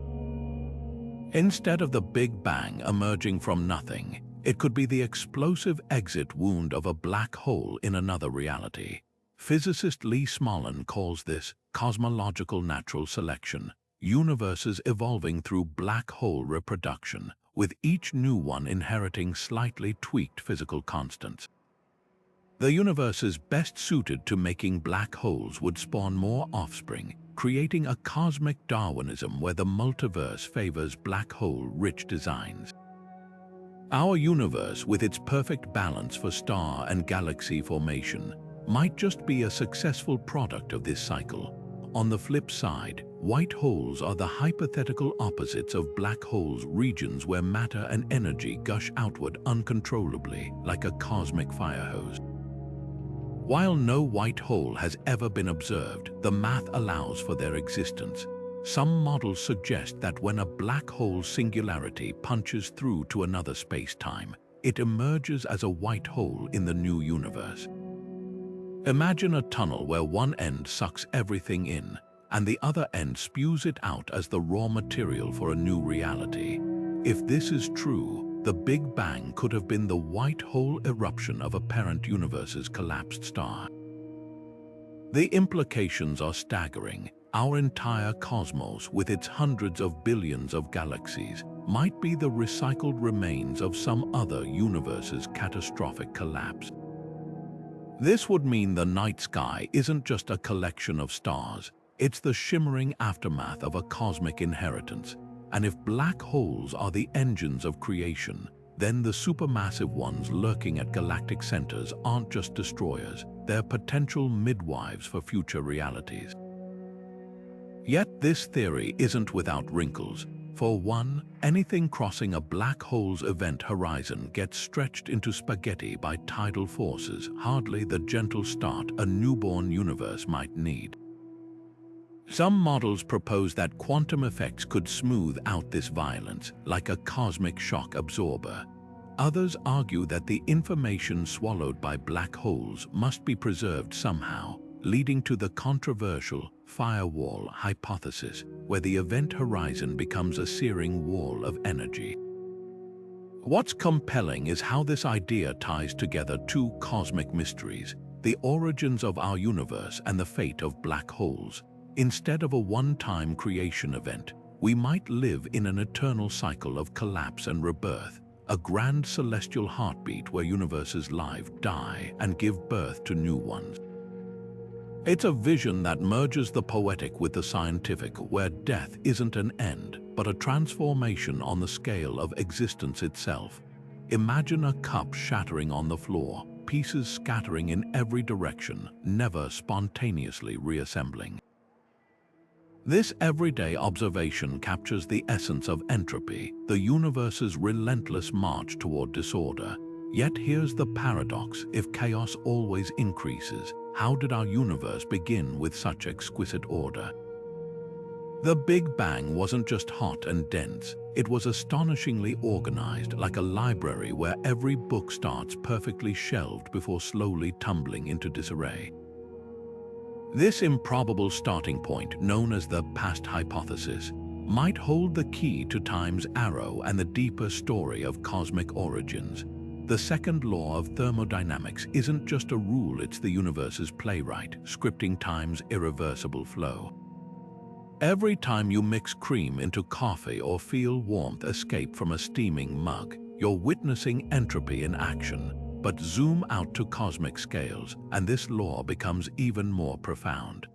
Instead of the Big Bang emerging from nothing, it could be the explosive exit wound of a black hole in another reality. Physicist Lee Smolin calls this cosmological natural selection, universes evolving through black hole reproduction, with each new one inheriting slightly tweaked physical constants. The universes best suited to making black holes would spawn more offspring, creating a cosmic Darwinism where the multiverse favors black hole-rich designs. Our universe, with its perfect balance for star and galaxy formation, might just be a successful product of this cycle. On the flip side, white holes are the hypothetical opposites of black holes, regions where matter and energy gush outward uncontrollably like a cosmic fire hose. While no white hole has ever been observed, the math allows for their existence. Some models suggest that when a black hole singularity punches through to another space-time, it emerges as a white hole in the new universe. Imagine a tunnel where one end sucks everything in, and the other end spews it out as the raw material for a new reality. If this is true, the Big Bang could have been the white hole eruption of a parent universe's collapsed star. The implications are staggering. Our entire cosmos, with its hundreds of billions of galaxies, might be the recycled remains of some other universe's catastrophic collapse. This would mean the night sky isn't just a collection of stars, it's the shimmering aftermath of a cosmic inheritance. And if black holes are the engines of creation, then the supermassive ones lurking at galactic centers aren't just destroyers, they're potential midwives for future realities. Yet this theory isn't without wrinkles. For one, anything crossing a black hole's event horizon gets stretched into spaghetti by tidal forces, hardly the gentle start a newborn universe might need. Some models propose that quantum effects could smooth out this violence, like a cosmic shock absorber. Others argue that the information swallowed by black holes must be preserved somehow, leading to the controversial firewall hypothesis, where the event horizon becomes a searing wall of energy. What's compelling is how this idea ties together two cosmic mysteries, the origins of our universe and the fate of black holes. Instead of a one-time creation event, we might live in an eternal cycle of collapse and rebirth, a grand celestial heartbeat where universes live, die, and give birth to new ones. It's a vision that merges the poetic with the scientific, where death isn't an end, but a transformation on the scale of existence itself. Imagine a cup shattering on the floor, pieces scattering in every direction, never spontaneously reassembling. This everyday observation captures the essence of entropy, the universe's relentless march toward disorder. Yet here's the paradox: if chaos always increases, how did our universe begin with such exquisite order? The Big Bang wasn't just hot and dense, it was astonishingly organized, like a library where every book starts perfectly shelved before slowly tumbling into disarray. This improbable starting point, known as the past hypothesis, might hold the key to time's arrow and the deeper story of cosmic origins. The second law of thermodynamics isn't just a rule, it's the universe's playwright, scripting time's irreversible flow. Every time you mix cream into coffee or feel warmth escape from a steaming mug, you're witnessing entropy in action. But zoom out to cosmic scales, and this law becomes even more profound.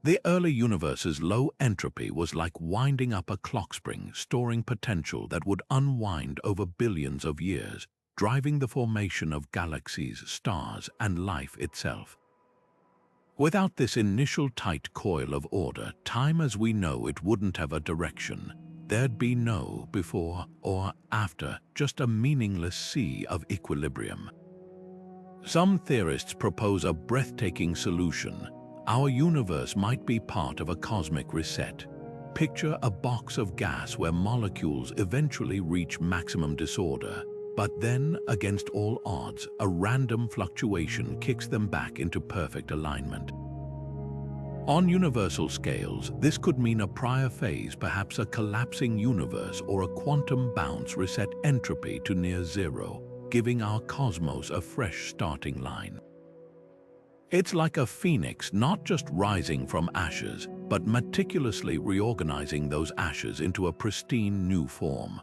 The early universe's low entropy was like winding up a clock spring, storing potential that would unwind over billions of years, driving the formation of galaxies, stars, and life itself. Without this initial tight coil of order, time as we know it wouldn't have a direction. There'd be no before or after, just a meaningless sea of equilibrium. Some theorists propose a breathtaking solution. Our universe might be part of a cosmic reset. Picture a box of gas where molecules eventually reach maximum disorder, but then, against all odds, a random fluctuation kicks them back into perfect alignment. On universal scales, this could mean a prior phase, perhaps a collapsing universe, or a quantum bounce reset entropy to near zero, giving our cosmos a fresh starting line. It's like a phoenix not just rising from ashes, but meticulously reorganizing those ashes into a pristine new form.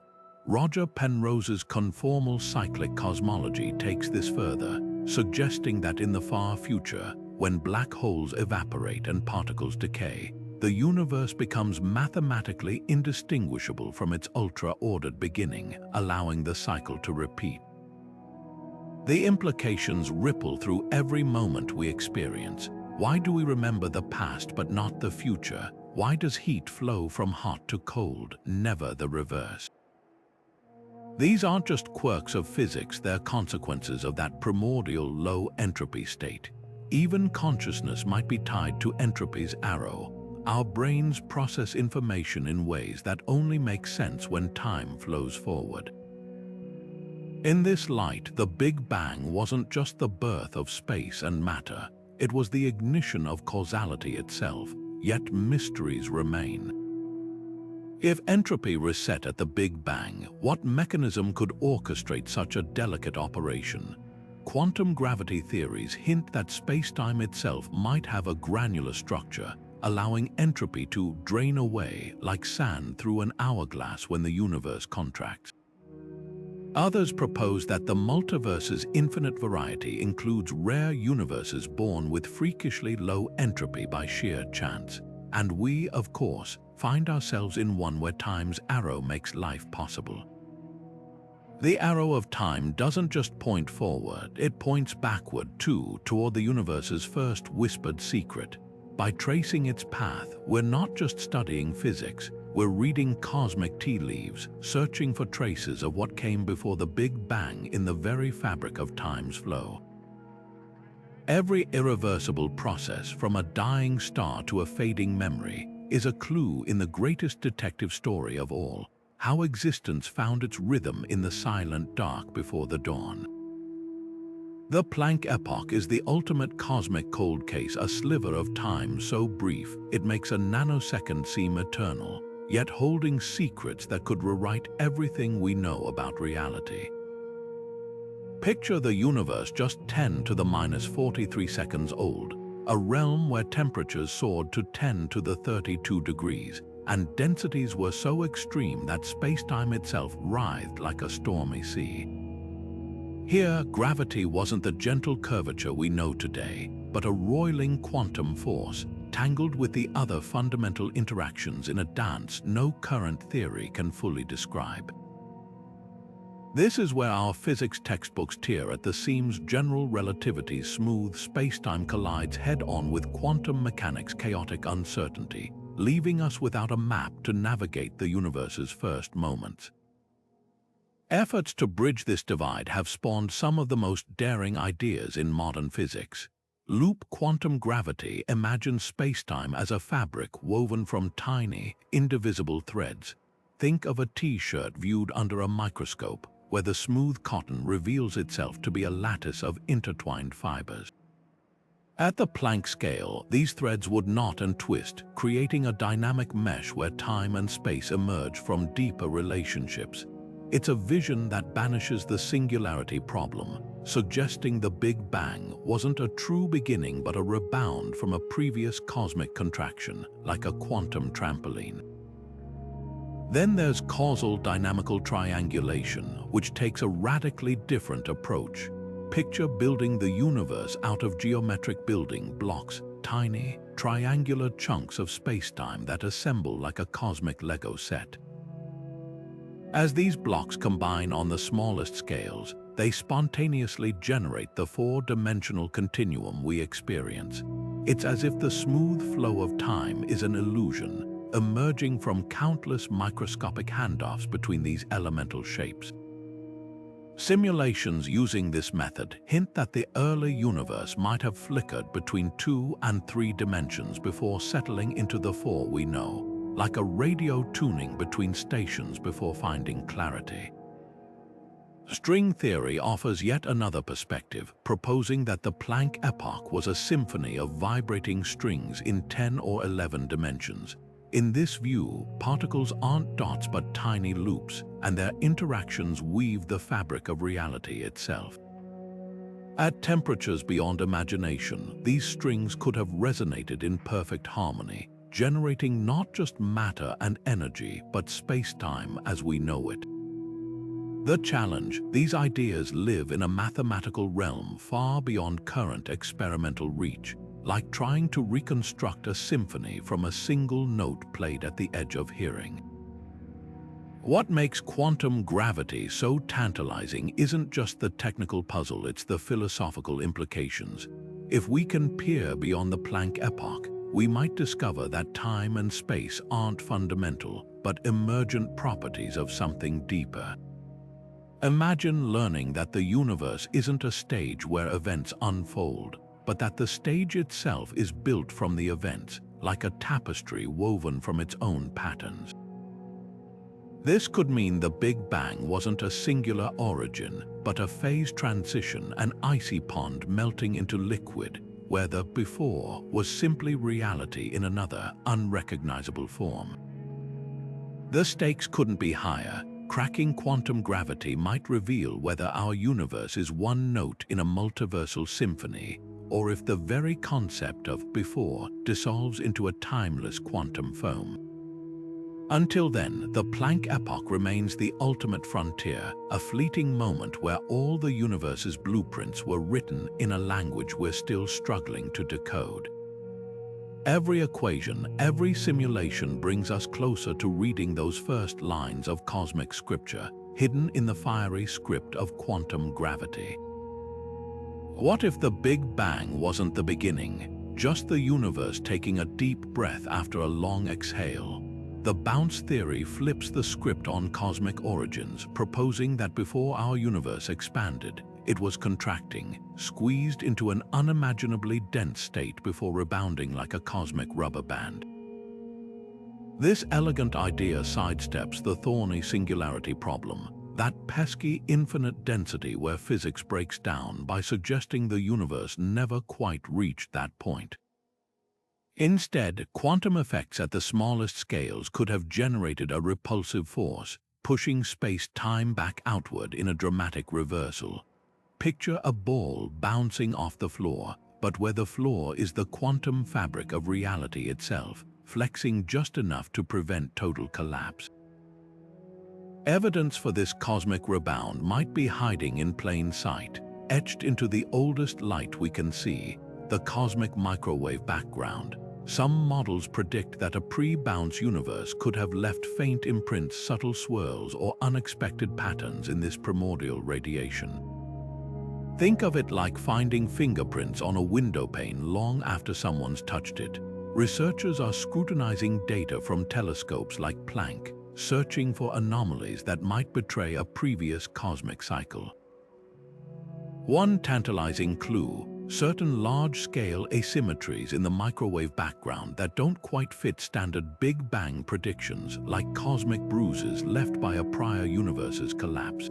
Roger Penrose's conformal cyclic cosmology takes this further, suggesting that in the far future, when black holes evaporate and particles decay, the universe becomes mathematically indistinguishable from its ultra-ordered beginning, allowing the cycle to repeat. The implications ripple through every moment we experience. Why do we remember the past but not the future? Why does heat flow from hot to cold, never the reverse? These aren't just quirks of physics, they're consequences of that primordial low entropy state. Even consciousness might be tied to entropy's arrow. Our brains process information in ways that only make sense when time flows forward. In this light, the Big Bang wasn't just the birth of space and matter, it was the ignition of causality itself, yet mysteries remain. If entropy reset at the Big Bang, what mechanism could orchestrate such a delicate operation? Quantum gravity theories hint that spacetime itself might have a granular structure, allowing entropy to drain away like sand through an hourglass when the universe contracts. Others propose that the multiverse's infinite variety includes rare universes born with freakishly low entropy by sheer chance. And we, of course, find ourselves in one where time's arrow makes life possible. The arrow of time doesn't just point forward, it points backward too, toward the universe's first whispered secret. By tracing its path, we're not just studying physics, we're reading cosmic tea leaves, searching for traces of what came before the Big Bang in the very fabric of time's flow. Every irreversible process, from a dying star to a fading memory, is a clue in the greatest detective story of all, how existence found its rhythm in the silent dark before the dawn. The Planck epoch is the ultimate cosmic cold case, a sliver of time so brief it makes a nanosecond seem eternal, yet holding secrets that could rewrite everything we know about reality. Picture the universe just 10 to the minus 43 seconds old, a realm where temperatures soared to 10 to the 32 degrees, and densities were so extreme that spacetime itself writhed like a stormy sea. Here, gravity wasn't the gentle curvature we know today, but a roiling quantum force, tangled with the other fundamental interactions in a dance no current theory can fully describe. This is where our physics textbooks tear at the seams. General relativity's smooth spacetime collides head-on with quantum mechanics' chaotic uncertainty, leaving us without a map to navigate the universe's first moments. Efforts to bridge this divide have spawned some of the most daring ideas in modern physics. Loop quantum gravity imagines spacetime as a fabric woven from tiny, indivisible threads. Think of a t-shirt viewed under a microscope, where the smooth cotton reveals itself to be a lattice of intertwined fibers. At the Planck scale, these threads would knot and twist, creating a dynamic mesh where time and space emerge from deeper relationships. It's a vision that banishes the singularity problem, suggesting the Big Bang wasn't a true beginning but a rebound from a previous cosmic contraction, like a quantum trampoline. Then there's causal dynamical triangulation, which takes a radically different approach. Picture building the universe out of geometric building blocks, tiny, triangular chunks of spacetime that assemble like a cosmic Lego set. As these blocks combine on the smallest scales, they spontaneously generate the four-dimensional continuum we experience. It's as if the smooth flow of time is an illusion, emerging from countless microscopic handoffs between these elemental shapes. Simulations using this method hint that the early universe might have flickered between 2 and 3 dimensions before settling into the 4 we know, like a radio tuning between stations before finding clarity. String theory offers yet another perspective, proposing that the Planck epoch was a symphony of vibrating strings in 10 or 11 dimensions. In this view, particles aren't dots but tiny loops, and their interactions weave the fabric of reality itself. At temperatures beyond imagination, these strings could have resonated in perfect harmony, generating not just matter and energy, but space-time as we know it. The challenge: these ideas live in a mathematical realm far beyond current experimental reach, like trying to reconstruct a symphony from a single note played at the edge of hearing. What makes quantum gravity so tantalizing isn't just the technical puzzle, it's the philosophical implications. If we can peer beyond the Planck epoch, we might discover that time and space aren't fundamental, but emergent properties of something deeper. Imagine learning that the universe isn't a stage where events unfold, but that the stage itself is built from the events, like a tapestry woven from its own patterns. This could mean the Big Bang wasn't a singular origin, but a phase transition, an icy pond melting into liquid, where the before was simply reality in another, unrecognizable form. The stakes couldn't be higher. Cracking quantum gravity might reveal whether our universe is one note in a multiversal symphony, or if the very concept of before dissolves into a timeless quantum foam. Until then, the Planck epoch remains the ultimate frontier, a fleeting moment where all the universe's blueprints were written in a language we're still struggling to decode. Every equation, every simulation brings us closer to reading those first lines of cosmic scripture, hidden in the fiery script of quantum gravity. What if the Big Bang wasn't the beginning, just the universe taking a deep breath after a long exhale? The bounce theory flips the script on cosmic origins, proposing that before our universe expanded, it was contracting, squeezed into an unimaginably dense state before rebounding like a cosmic rubber band. This elegant idea sidesteps the thorny singularity problem, that pesky infinite density where physics breaks down, by suggesting the universe never quite reached that point. Instead, quantum effects at the smallest scales could have generated a repulsive force, pushing space-time back outward in a dramatic reversal. Picture a ball bouncing off the floor, but where the floor is the quantum fabric of reality itself, flexing just enough to prevent total collapse. Evidence for this cosmic rebound might be hiding in plain sight, etched into the oldest light we can see, the cosmic microwave background. Some models predict that a pre-bounce universe could have left faint imprints, subtle swirls, or unexpected patterns in this primordial radiation. Think of it like finding fingerprints on a window pane long after someone's touched it. Researchers are scrutinizing data from telescopes like Planck, searching for anomalies that might betray a previous cosmic cycle. One tantalizing clue: certain large-scale asymmetries in the microwave background that don't quite fit standard Big Bang predictions, like cosmic bruises left by a prior universe's collapse.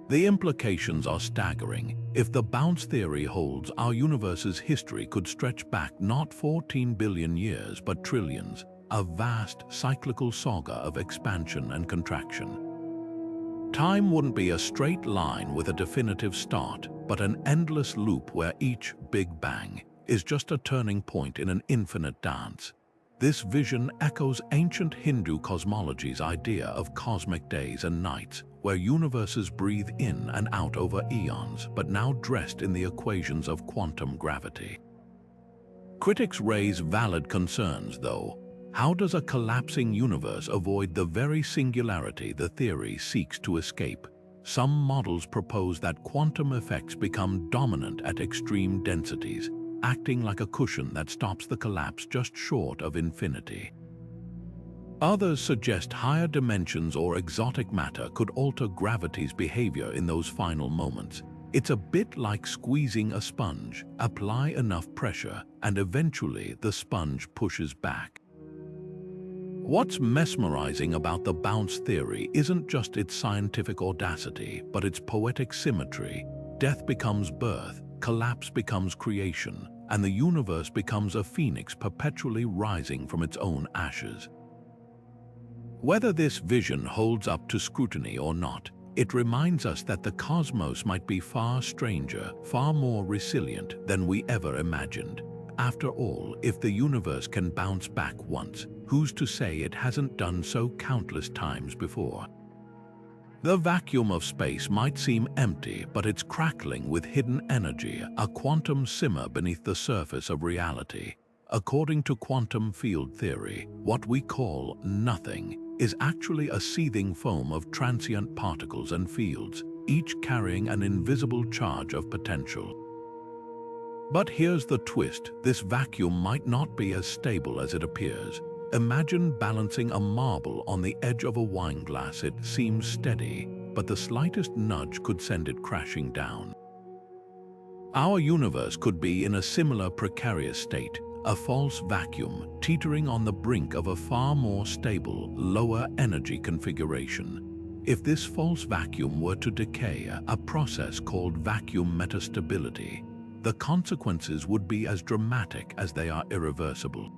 The implications are staggering. If the bounce theory holds, our universe's history could stretch back not 14 billion years but trillions, a vast cyclical saga of expansion and contraction. Time wouldn't be a straight line with a definitive start, but an endless loop where each Big Bang is just a turning point in an infinite dance. This vision echoes ancient Hindu cosmology's idea of cosmic days and nights, where universes breathe in and out over eons, but now dressed in the equations of quantum gravity. Critics raise valid concerns, though. How does a collapsing universe avoid the very singularity the theory seeks to escape? Some models propose that quantum effects become dominant at extreme densities, acting like a cushion that stops the collapse just short of infinity. Others suggest higher dimensions or exotic matter could alter gravity's behavior in those final moments. It's a bit like squeezing a sponge. Apply enough pressure, and eventually the sponge pushes back. What's mesmerizing about the bounce theory isn't just its scientific audacity, but its poetic symmetry. Death becomes birth, collapse becomes creation, and the universe becomes a phoenix perpetually rising from its own ashes. Whether this vision holds up to scrutiny or not, it reminds us that the cosmos might be far stranger, far more resilient than we ever imagined. After all, if the universe can bounce back once, who's to say it hasn't done so countless times before? The vacuum of space might seem empty, but it's crackling with hidden energy, a quantum simmer beneath the surface of reality. According to quantum field theory, what we call nothing is actually a seething foam of transient particles and fields, each carrying an invisible charge of potential. But here's the twist: this vacuum might not be as stable as it appears. Imagine balancing a marble on the edge of a wine glass. It seems steady, but the slightest nudge could send it crashing down. Our universe could be in a similar precarious state, a false vacuum teetering on the brink of a far more stable, lower energy configuration. If this false vacuum were to decay, a process called vacuum metastability, the consequences would be as dramatic as they are irreversible.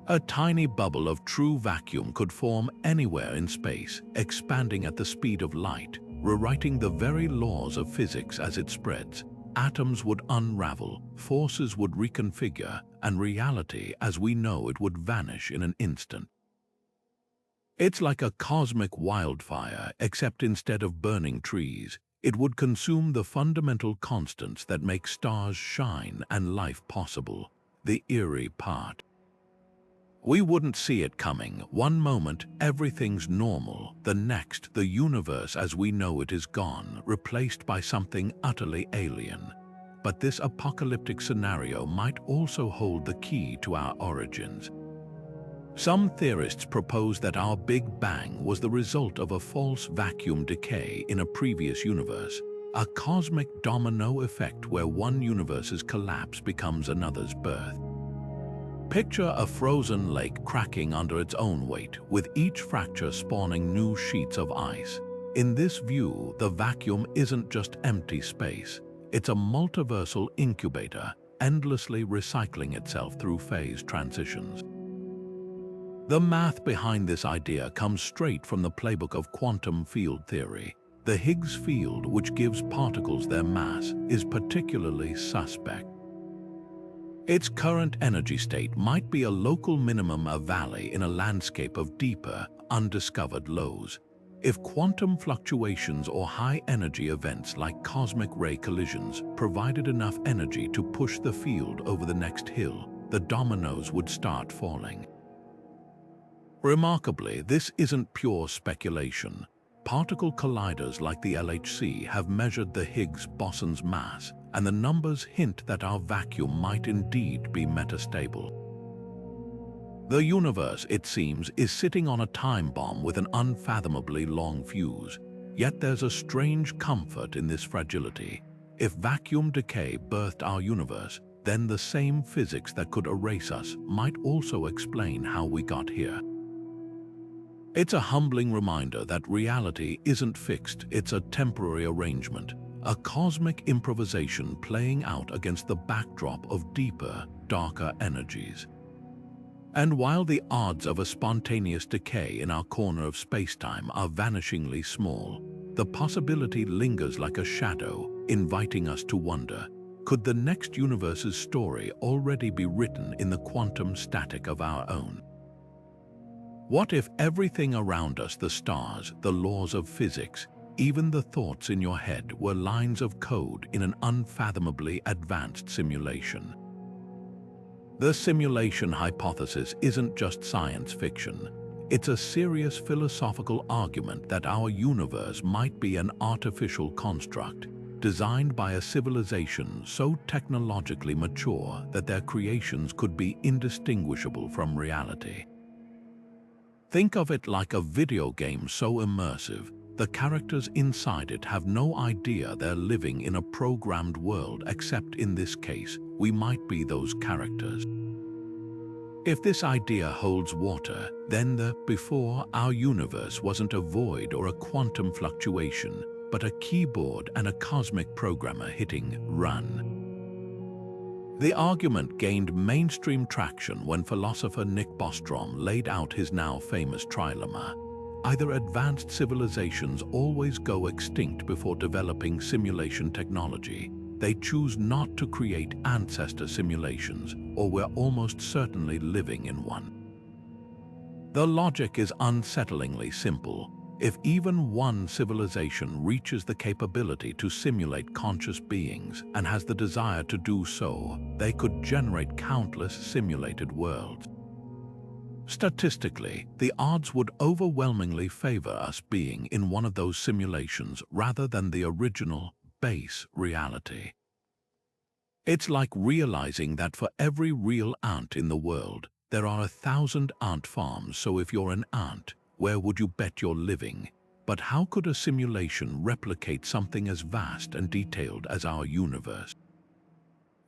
A tiny bubble of true vacuum could form anywhere in space, expanding at the speed of light, rewriting the very laws of physics as it spreads. Atoms would unravel, forces would reconfigure, and reality as we know it would vanish in an instant. It's like a cosmic wildfire, except instead of burning trees, it would consume the fundamental constants that make stars shine and life possible, the eerie part. We wouldn't see it coming. One moment, everything's normal. The next, the universe as we know it is gone, replaced by something utterly alien. But this apocalyptic scenario might also hold the key to our origins. Some theorists propose that our Big Bang was the result of a false vacuum decay in a previous universe, a cosmic domino effect where one universe's collapse becomes another's birth. Picture a frozen lake cracking under its own weight, with each fracture spawning new sheets of ice. In this view, the vacuum isn't just empty space. It's a multiversal incubator, endlessly recycling itself through phase transitions. The math behind this idea comes straight from the playbook of quantum field theory. The Higgs field, which gives particles their mass, is particularly suspect. Its current energy state might be a local minimum, a valley in a landscape of deeper, undiscovered lows. If quantum fluctuations or high-energy events like cosmic ray collisions provided enough energy to push the field over the next hill, the dominoes would start falling. Remarkably, this isn't pure speculation. Particle colliders like the LHC have measured the Higgs boson's mass, and the numbers hint that our vacuum might indeed be metastable. The universe, it seems, is sitting on a time bomb with an unfathomably long fuse. Yet there's a strange comfort in this fragility. If vacuum decay birthed our universe, then the same physics that could erase us might also explain how we got here. It's a humbling reminder that reality isn't fixed, it's a temporary arrangement, a cosmic improvisation playing out against the backdrop of deeper, darker energies. And while the odds of a spontaneous decay in our corner of spacetime are vanishingly small, the possibility lingers like a shadow, inviting us to wonder, could the next universe's story already be written in the quantum static of our own? What if everything around us, the stars, the laws of physics, even the thoughts in your head, were lines of code in an unfathomably advanced simulation? The simulation hypothesis isn't just science fiction. It's a serious philosophical argument that our universe might be an artificial construct, designed by a civilization so technologically mature that their creations could be indistinguishable from reality. Think of it like a video game so immersive, the characters inside it have no idea they're living in a programmed world, except in this case, we might be those characters. If this idea holds water, then the before our universe wasn't a void or a quantum fluctuation, but a keyboard and a cosmic programmer hitting run. The argument gained mainstream traction when philosopher Nick Bostrom laid out his now famous trilemma. Either advanced civilizations always go extinct before developing simulation technology, they choose not to create ancestor simulations, or we're almost certainly living in one. The logic is unsettlingly simple. If even one civilization reaches the capability to simulate conscious beings and has the desire to do so, they could generate countless simulated worlds. Statistically, the odds would overwhelmingly favor us being in one of those simulations rather than the original, base reality. It's like realizing that for every real ant in the world, there are 1,000 ant farms, so if you're an ant, where would you bet you're living? But how could a simulation replicate something as vast and detailed as our universe?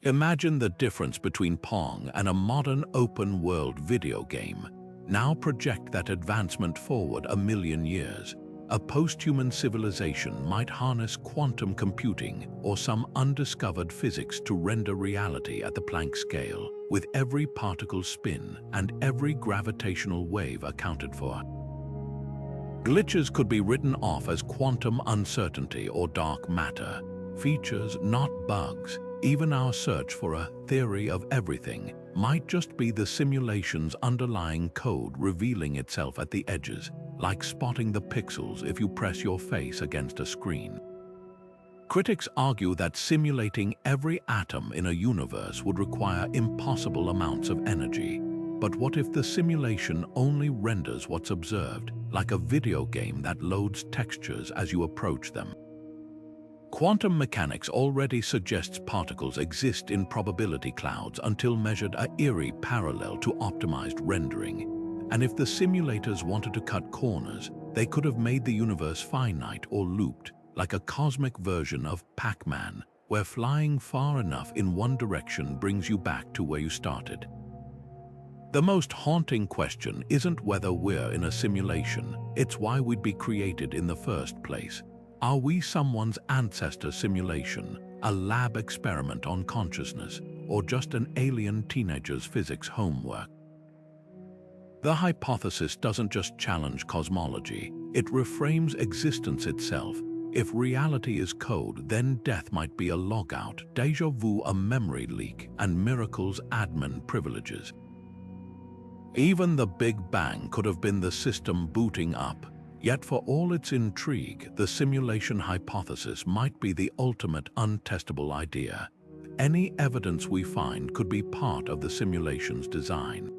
Imagine the difference between Pong and a modern open-world video game. Now project that advancement forward 1,000,000 years. A post-human civilization might harness quantum computing or some undiscovered physics to render reality at the Planck scale, with every particle spin and every gravitational wave accounted for. Glitches could be written off as quantum uncertainty or dark matter, features, not bugs. Even our search for a theory of everything might just be the simulation's underlying code revealing itself at the edges, like spotting the pixels if you press your face against a screen. Critics argue that simulating every atom in a universe would require impossible amounts of energy. But what if the simulation only renders what's observed, like a video game that loads textures as you approach them? Quantum mechanics already suggests particles exist in probability clouds until measured an eerie parallel to optimized rendering. And if the simulators wanted to cut corners, they could have made the universe finite or looped, like a cosmic version of Pac-Man, where flying far enough in one direction brings you back to where you started. The most haunting question isn't whether we're in a simulation, it's why we'd be created in the first place. Are we someone's ancestor simulation, a lab experiment on consciousness, or just an alien teenager's physics homework? The hypothesis doesn't just challenge cosmology, it reframes existence itself. If reality is code, then death might be a logout, déjà vu a memory leak, and miracles admin privileges. Even the Big Bang could have been the system booting up. Yet for all its intrigue, the simulation hypothesis might be the ultimate untestable idea. Any evidence we find could be part of the simulation's design.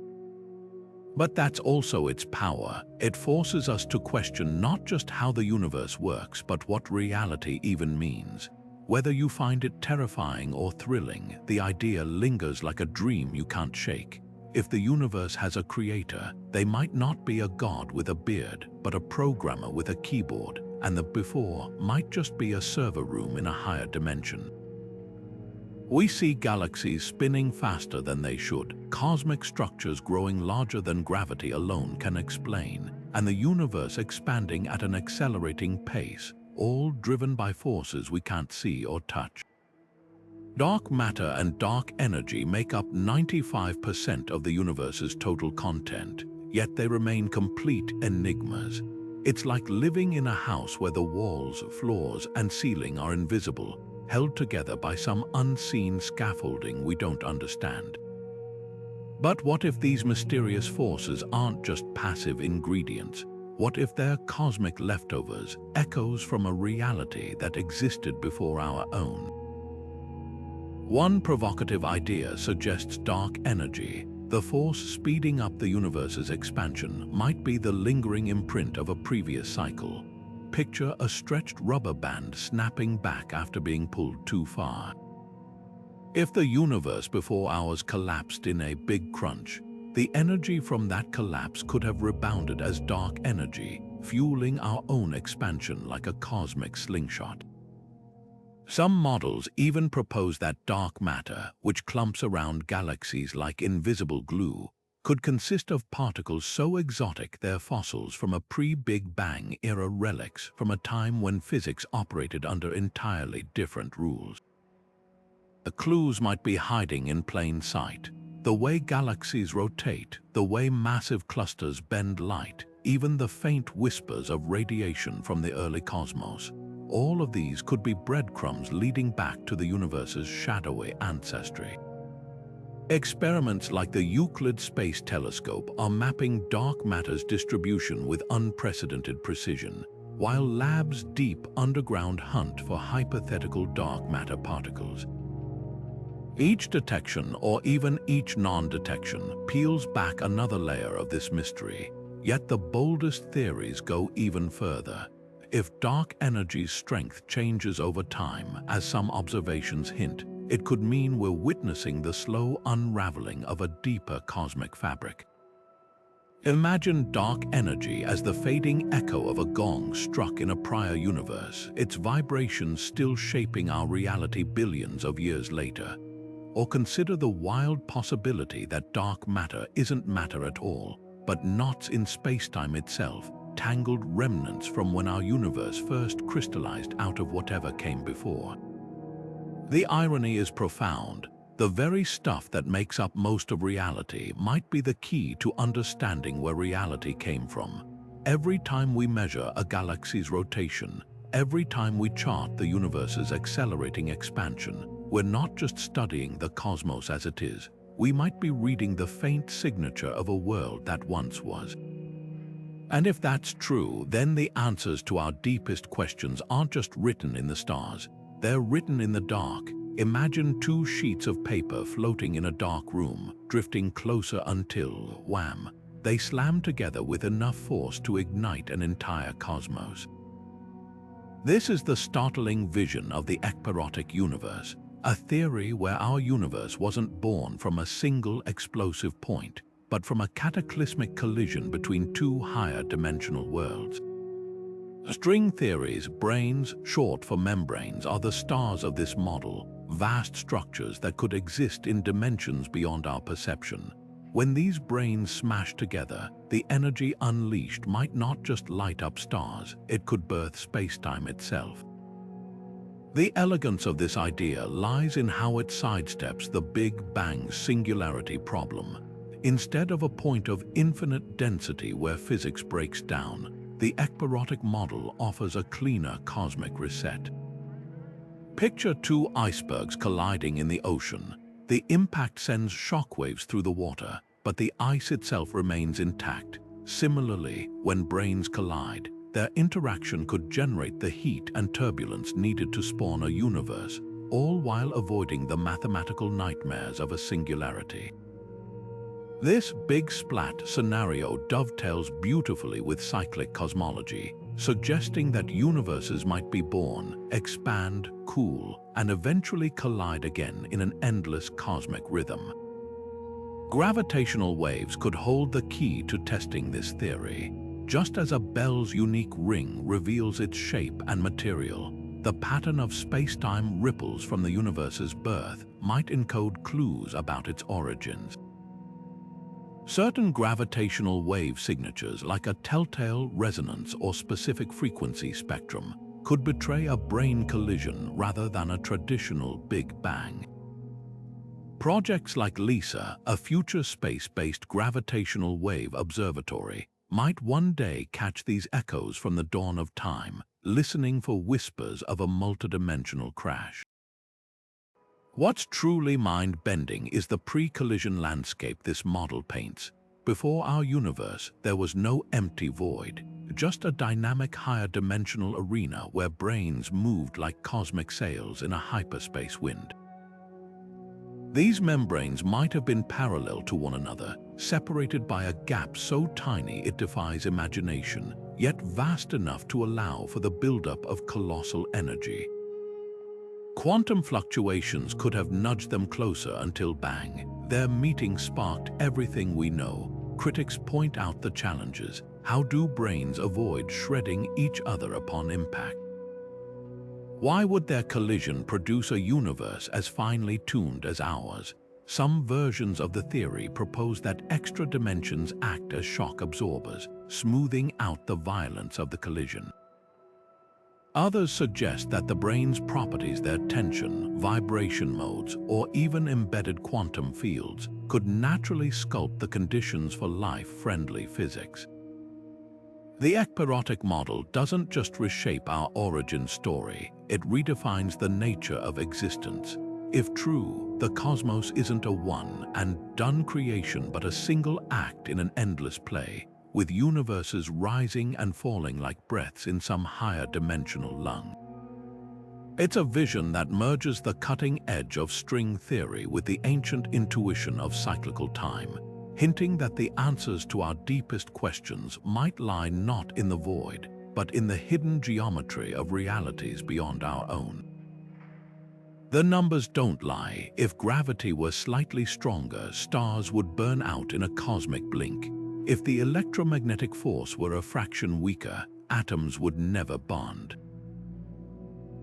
But that's also its power. It forces us to question not just how the universe works, but what reality even means. Whether you find it terrifying or thrilling, the idea lingers like a dream you can't shake. If the universe has a creator, they might not be a god with a beard, but a programmer with a keyboard, and the before might just be a server room in a higher dimension. We see galaxies spinning faster than they should, cosmic structures growing larger than gravity alone can explain, and the universe expanding at an accelerating pace, all driven by forces we can't see or touch. Dark matter and dark energy make up 95% of the universe's total content, yet they remain complete enigmas. It's like living in a house where the walls, floors, and ceiling are invisible, held together by some unseen scaffolding we don't understand. But what if these mysterious forces aren't just passive ingredients? What if they're cosmic leftovers, echoes from a reality that existed before our own? One provocative idea suggests dark energy, the force speeding up the universe's expansion, might be the lingering imprint of a previous cycle. Picture a stretched rubber band snapping back after being pulled too far. If the universe before ours collapsed in a big crunch, the energy from that collapse could have rebounded as dark energy, fueling our own expansion like a cosmic slingshot. Some models even propose that dark matter, which clumps around galaxies like invisible glue, could consist of particles so exotic they're fossils from a pre-Big Bang era relics from a time when physics operated under entirely different rules. The clues might be hiding in plain sight. The way galaxies rotate, the way massive clusters bend light, even the faint whispers of radiation from the early cosmos. All of these could be breadcrumbs leading back to the universe's shadowy ancestry. Experiments like the Euclid Space Telescope are mapping dark matter's distribution with unprecedented precision, while labs deep underground hunt for hypothetical dark matter particles. Each detection, or even each non-detection, peels back another layer of this mystery. Yet the boldest theories go even further. If dark energy's strength changes over time, as some observations hint, it could mean we're witnessing the slow unraveling of a deeper cosmic fabric. Imagine dark energy as the fading echo of a gong struck in a prior universe, its vibrations still shaping our reality billions of years later. Or consider the wild possibility that dark matter isn't matter at all, but knots in space-time itself, tangled remnants from when our universe first crystallized out of whatever came before. The irony is profound. The very stuff that makes up most of reality might be the key to understanding where reality came from. Every time we measure a galaxy's rotation, every time we chart the universe's accelerating expansion, we're not just studying the cosmos as it is, we might be reading the faint signature of a world that once was. And if that's true, then the answers to our deepest questions aren't just written in the stars, they're written in the dark. Imagine two sheets of paper floating in a dark room, drifting closer until, wham, they slam together with enough force to ignite an entire cosmos. This is the startling vision of the Ekpyrotic universe, a theory where our universe wasn't born from a single explosive point, but from a cataclysmic collision between two higher dimensional worlds. String theories, brains, short for membranes, are the stars of this model, vast structures that could exist in dimensions beyond our perception. When these brains smash together, the energy unleashed might not just light up stars, it could birth space-time itself. The elegance of this idea lies in how it sidesteps the Big Bang's singularity problem. Instead of a point of infinite density where physics breaks down, the Ekpyrotic model offers a cleaner cosmic reset. Picture two icebergs colliding in the ocean. The impact sends shockwaves through the water, but the ice itself remains intact. Similarly, when brains collide, their interaction could generate the heat and turbulence needed to spawn a universe, all while avoiding the mathematical nightmares of a singularity. This big splat scenario dovetails beautifully with cyclic cosmology, suggesting that universes might be born, expand, cool, and eventually collide again in an endless cosmic rhythm. Gravitational waves could hold the key to testing this theory. Just as a bell's unique ring reveals its shape and material, the pattern of space-time ripples from the universe's birth might encode clues about its origins. Certain gravitational wave signatures, like a telltale resonance or specific frequency spectrum, could betray a brain collision rather than a traditional Big Bang. Projects like LISA, a future space-based gravitational wave observatory, might one day catch these echoes from the dawn of time, listening for whispers of a multidimensional crash. What's truly mind-bending is the pre-collision landscape this model paints. Before our universe, there was no empty void, just a dynamic higher-dimensional arena where brains moved like cosmic sails in a hyperspace wind. These membranes might have been parallel to one another, separated by a gap so tiny it defies imagination, yet vast enough to allow for the buildup of colossal energy. Quantum fluctuations could have nudged them closer until bang. Their meeting sparked everything we know. Critics point out the challenges. How do brains avoid shredding each other upon impact? Why would their collision produce a universe as finely tuned as ours? Some versions of the theory propose that extra dimensions act as shock absorbers, smoothing out the violence of the collision. Others suggest that the brain's properties, their tension, vibration modes, or even embedded quantum fields, could naturally sculpt the conditions for life-friendly physics. The Ekpyrotic model doesn't just reshape our origin story, it redefines the nature of existence. If true, the cosmos isn't a one-and-done creation but a single act in an endless play, with universes rising and falling like breaths in some higher dimensional lung. It's a vision that merges the cutting edge of string theory with the ancient intuition of cyclical time, hinting that the answers to our deepest questions might lie not in the void, but in the hidden geometry of realities beyond our own. The numbers don't lie. If gravity were slightly stronger, stars would burn out in a cosmic blink. If the electromagnetic force were a fraction weaker, atoms would never bond.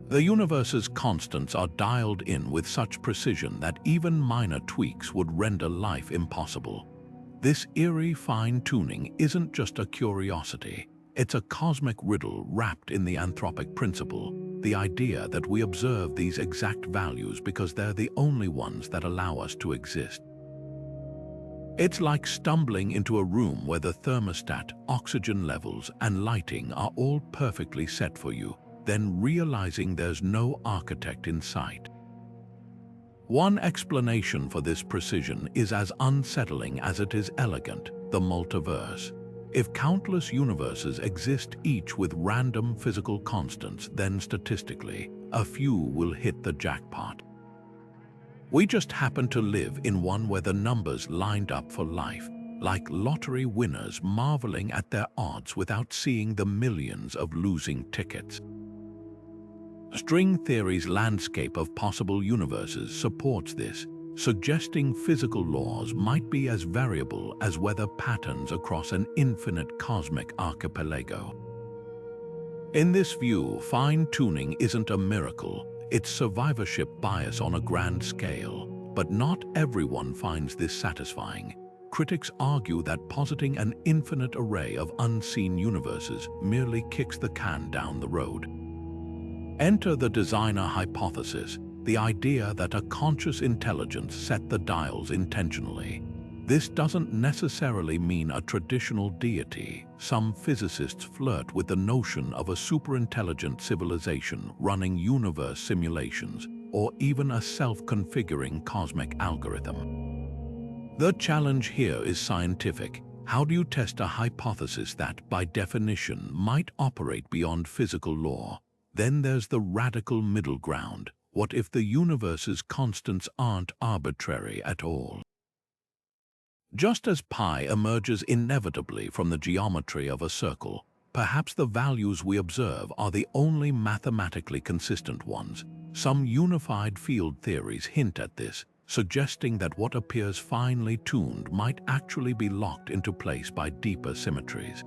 The universe's constants are dialed in with such precision that even minor tweaks would render life impossible. This eerie fine-tuning isn't just a curiosity, it's a cosmic riddle wrapped in the anthropic principle, the idea that we observe these exact values because they're the only ones that allow us to exist. It's like stumbling into a room where the thermostat, oxygen levels, and lighting are all perfectly set for you, then realizing there's no architect in sight. One explanation for this precision is as unsettling as it is elegant: the multiverse. If countless universes exist, each with random physical constants, then statistically, a few will hit the jackpot. We just happen to live in one where the numbers lined up for life, like lottery winners marveling at their odds without seeing the millions of losing tickets. String theory's landscape of possible universes supports this, suggesting physical laws might be as variable as weather patterns across an infinite cosmic archipelago. In this view, fine-tuning isn't a miracle, it's survivorship bias on a grand scale, but not everyone finds this satisfying. Critics argue that positing an infinite array of unseen universes merely kicks the can down the road. Enter the designer hypothesis, the idea that a conscious intelligence set the dials intentionally. This doesn't necessarily mean a traditional deity. Some physicists flirt with the notion of a superintelligent civilization running universe simulations, or even a self-configuring cosmic algorithm. The challenge here is scientific. How do you test a hypothesis that, by definition, might operate beyond physical law? Then there's the radical middle ground. What if the universe's constants aren't arbitrary at all? Just as pi emerges inevitably from the geometry of a circle, perhaps the values we observe are the only mathematically consistent ones. Some unified field theories hint at this, suggesting that what appears finely tuned might actually be locked into place by deeper symmetries.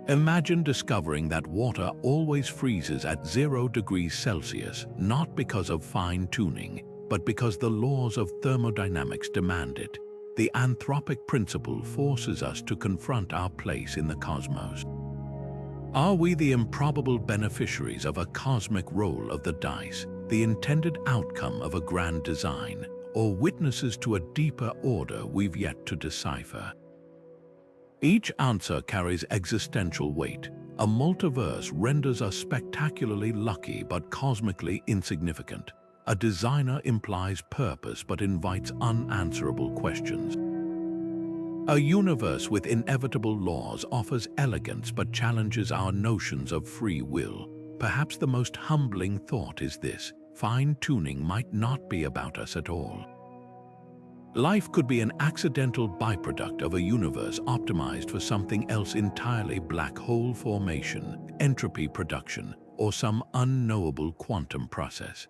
Imagine discovering that water always freezes at 0 degrees Celsius, not because of fine-tuning, but because the laws of thermodynamics demand it. The anthropic principle forces us to confront our place in the cosmos. Are we the improbable beneficiaries of a cosmic roll of the dice, the intended outcome of a grand design, or witnesses to a deeper order we've yet to decipher? Each answer carries existential weight. A multiverse renders us spectacularly lucky but cosmically insignificant. A designer implies purpose but invites unanswerable questions. A universe with inevitable laws offers elegance but challenges our notions of free will. Perhaps the most humbling thought is this: fine-tuning might not be about us at all. Life could be an accidental byproduct of a universe optimized for something else entirely: black hole formation, entropy production, or some unknowable quantum process.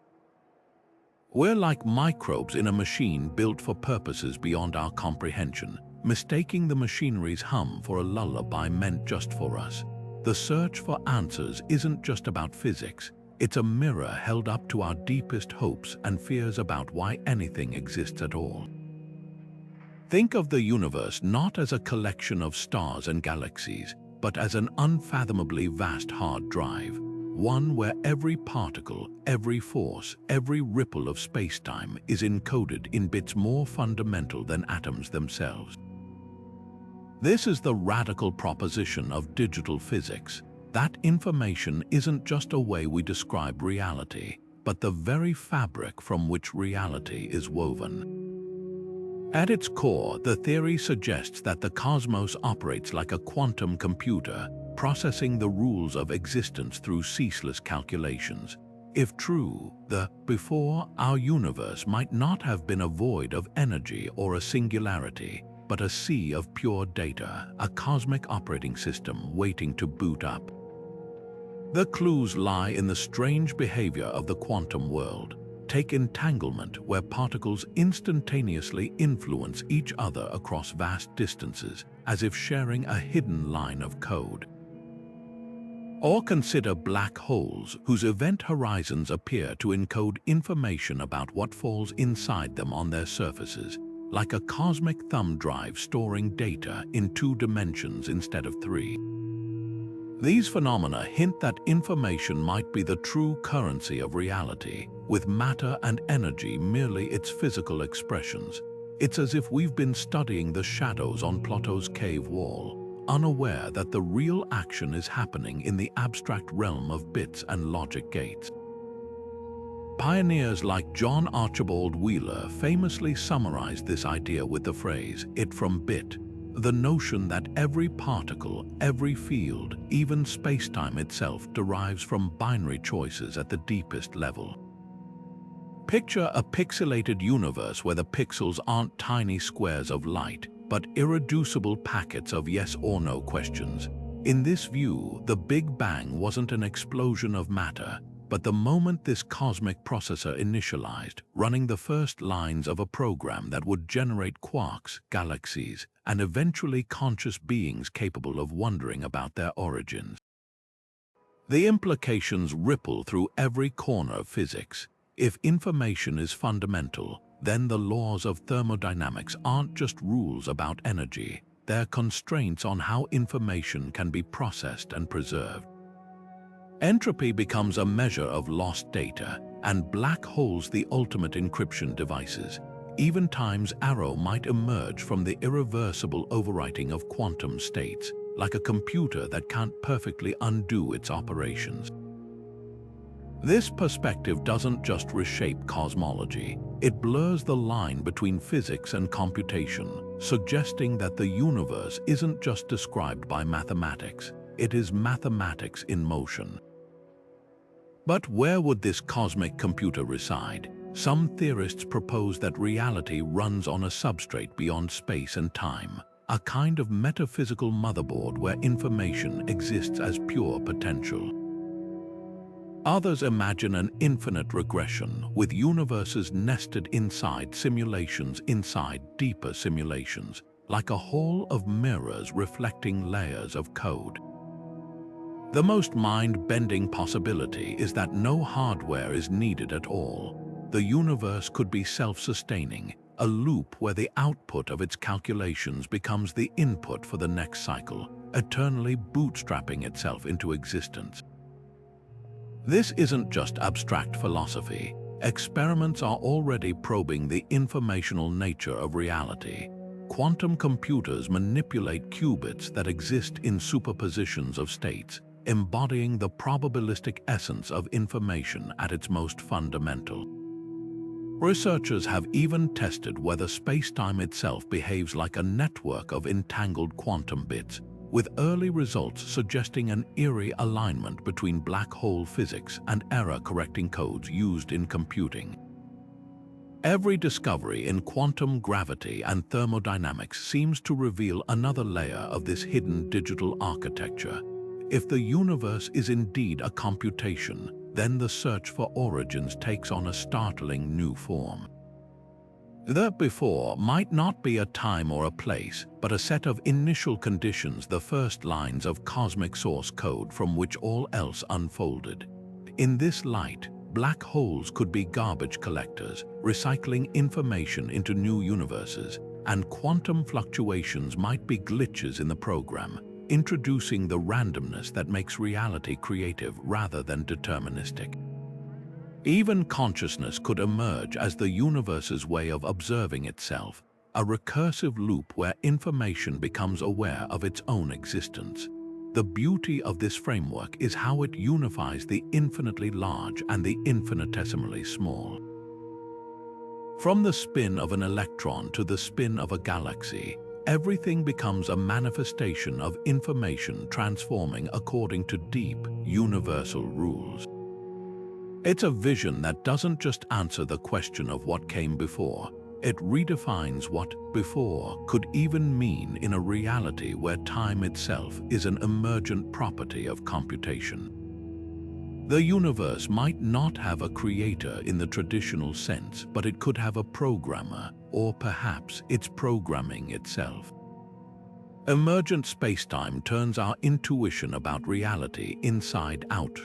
We're like microbes in a machine built for purposes beyond our comprehension, mistaking the machinery's hum for a lullaby meant just for us. The search for answers isn't just about physics. It's a mirror held up to our deepest hopes and fears about why anything exists at all. Think of the universe not as a collection of stars and galaxies, but as an unfathomably vast hard drive, one where every particle, every force, every ripple of space-time is encoded in bits more fundamental than atoms themselves. This is the radical proposition of digital physics. That information isn't just a way we describe reality, but the very fabric from which reality is woven. At its core, the theory suggests that the cosmos operates like a quantum computer, processing the rules of existence through ceaseless calculations. If true, before our universe might not have been a void of energy or a singularity, but a sea of pure data, a cosmic operating system waiting to boot up. The clues lie in the strange behavior of the quantum world. Take entanglement, where particles instantaneously influence each other across vast distances, as if sharing a hidden line of code. Or consider black holes, whose event horizons appear to encode information about what falls inside them on their surfaces, like a cosmic thumb drive storing data in 2 dimensions instead of 3. These phenomena hint that information might be the true currency of reality, with matter and energy merely its physical expressions. It's as if we've been studying the shadows on Plato's cave wall, unaware that the real action is happening in the abstract realm of bits and logic gates. Pioneers like John Archibald Wheeler famously summarized this idea with the phrase, "it from bit," the notion that every particle, every field, even space-time itself derives from binary choices at the deepest level. Picture a pixelated universe where the pixels aren't tiny squares of light, but irreducible packets of yes or no questions. In this view, the Big Bang wasn't an explosion of matter, but the moment this cosmic processor initialized, running the first lines of a program that would generate quarks, galaxies, and eventually conscious beings capable of wondering about their origins. The implications ripple through every corner of physics. If information is fundamental, then the laws of thermodynamics aren't just rules about energy, they're constraints on how information can be processed and preserved. Entropy becomes a measure of lost data, and black holes the ultimate encryption devices. Even time's arrow might emerge from the irreversible overwriting of quantum states, like a computer that can't perfectly undo its operations. This perspective doesn't just reshape cosmology, it blurs the line between physics and computation, suggesting that the universe isn't just described by mathematics, it is mathematics in motion. But where would this cosmic computer reside? Some theorists propose that reality runs on a substrate beyond space and time, a kind of metaphysical motherboard where information exists as pure potential. Others imagine an infinite regression, with universes nested inside simulations inside deeper simulations, like a hall of mirrors reflecting layers of code. The most mind-bending possibility is that no hardware is needed at all. The universe could be self-sustaining, a loop where the output of its calculations becomes the input for the next cycle, eternally bootstrapping itself into existence. This isn't just abstract philosophy. Experiments are already probing the informational nature of reality. Quantum computers manipulate qubits that exist in superpositions of states, embodying the probabilistic essence of information at its most fundamental. Researchers have even tested whether space-time itself behaves like a network of entangled quantum bits, with early results suggesting an eerie alignment between black hole physics and error-correcting codes used in computing. Every discovery in quantum gravity and thermodynamics seems to reveal another layer of this hidden digital architecture. If the universe is indeed a computation, then the search for origins takes on a startling new form. The before might not be a time or a place, but a set of initial conditions, the first lines of cosmic source code from which all else unfolded. In this light, black holes could be garbage collectors, recycling information into new universes, and quantum fluctuations might be glitches in the program, introducing the randomness that makes reality creative rather than deterministic. Even consciousness could emerge as the universe's way of observing itself, a recursive loop where information becomes aware of its own existence. The beauty of this framework is how it unifies the infinitely large and the infinitesimally small. From the spin of an electron to the spin of a galaxy, everything becomes a manifestation of information transforming according to deep, universal rules. It's a vision that doesn't just answer the question of what came before, it redefines what before could even mean in a reality where time itself is an emergent property of computation. The universe might not have a creator in the traditional sense, but it could have a programmer, or perhaps it's programming itself. Emergent spacetime turns our intuition about reality inside out.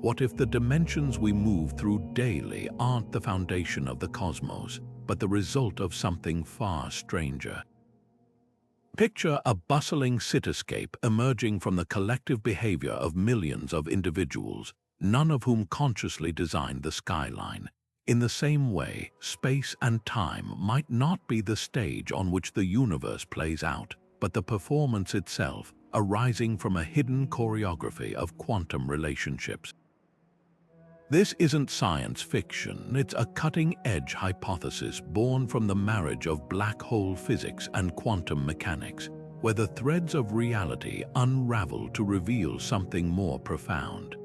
What if the dimensions we move through daily aren't the foundation of the cosmos, but the result of something far stranger? Picture a bustling cityscape emerging from the collective behavior of millions of individuals, none of whom consciously designed the skyline. In the same way, space and time might not be the stage on which the universe plays out, but the performance itself, arising from a hidden choreography of quantum relationships. This isn't science fiction, it's a cutting-edge hypothesis born from the marriage of black hole physics and quantum mechanics, where the threads of reality unravel to reveal something more profound.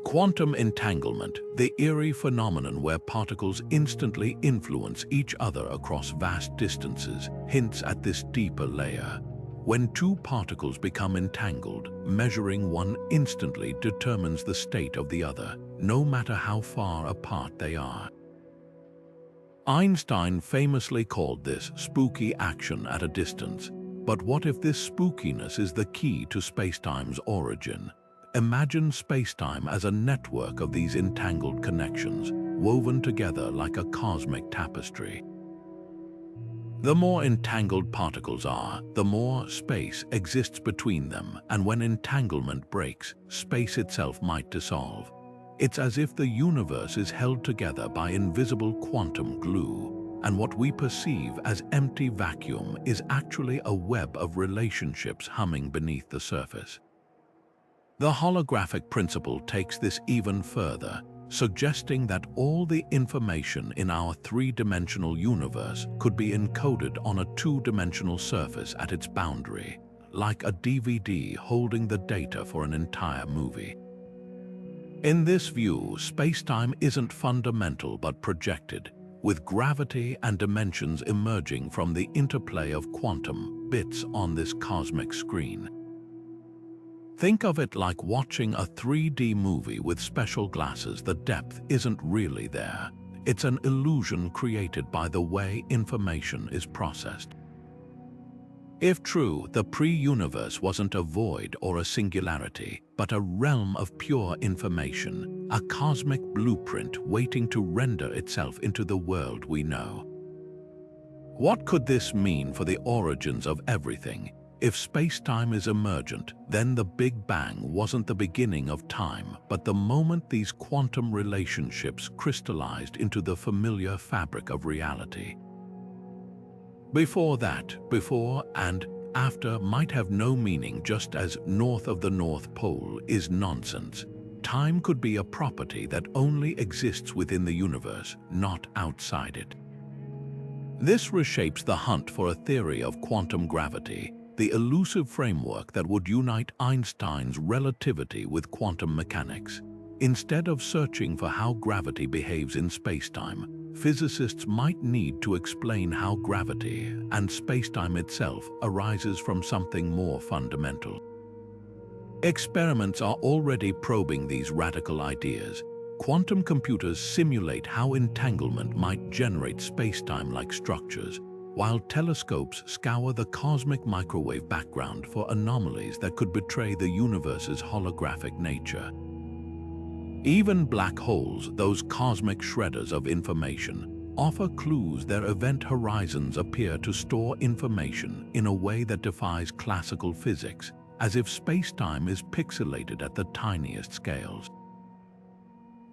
Quantum entanglement, the eerie phenomenon where particles instantly influence each other across vast distances, hints at this deeper layer. When two particles become entangled, measuring one instantly determines the state of the other, no matter how far apart they are. Einstein famously called this spooky action at a distance. But what if this spookiness is the key to spacetime's origin? Imagine spacetime as a network of these entangled connections, woven together like a cosmic tapestry. The more entangled particles are, the more space exists between them, and when entanglement breaks, space itself might dissolve. It's as if the universe is held together by invisible quantum glue, and what we perceive as empty vacuum is actually a web of relationships humming beneath the surface. The holographic principle takes this even further, suggesting that all the information in our three-dimensional universe could be encoded on a two-dimensional surface at its boundary, like a DVD holding the data for an entire movie. In this view, spacetime isn't fundamental but projected, with gravity and dimensions emerging from the interplay of quantum bits on this cosmic screen. Think of it like watching a 3D movie with special glasses. The depth isn't really there. It's an illusion created by the way information is processed. If true, the pre-universe wasn't a void or a singularity, but a realm of pure information, a cosmic blueprint waiting to render itself into the world we know. What could this mean for the origins of everything? If spacetime is emergent, then the Big Bang wasn't the beginning of time, but the moment these quantum relationships crystallized into the familiar fabric of reality. Before that, before and after might have no meaning, just as north of the North Pole is nonsense. Time could be a property that only exists within the universe, not outside it. This reshapes the hunt for a theory of quantum gravity, the elusive framework that would unite Einstein's relativity with quantum mechanics. Instead of searching for how gravity behaves in spacetime, physicists might need to explain how gravity and spacetime itself arises from something more fundamental. Experiments are already probing these radical ideas. Quantum computers simulate how entanglement might generate spacetime-like structures, while telescopes scour the cosmic microwave background for anomalies that could betray the universe's holographic nature. Even black holes, those cosmic shredders of information, offer clues. Their event horizons appear to store information in a way that defies classical physics, as if spacetime is pixelated at the tiniest scales.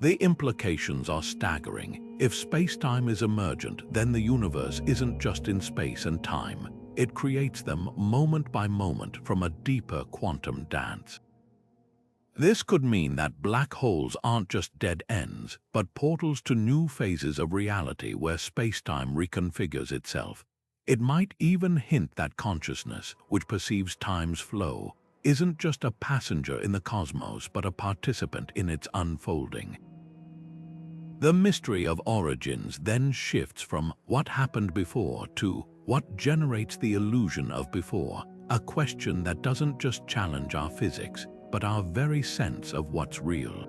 The implications are staggering. If spacetime is emergent, then the universe isn't just in space and time. It creates them moment by moment from a deeper quantum dance. This could mean that black holes aren't just dead ends, but portals to new phases of reality where spacetime reconfigures itself. It might even hint that consciousness, which perceives time's flow, isn't just a passenger in the cosmos but a participant in its unfolding. The mystery of origins then shifts from what happened before to what generates the illusion of before, a question that doesn't just challenge our physics, but our very sense of what's real.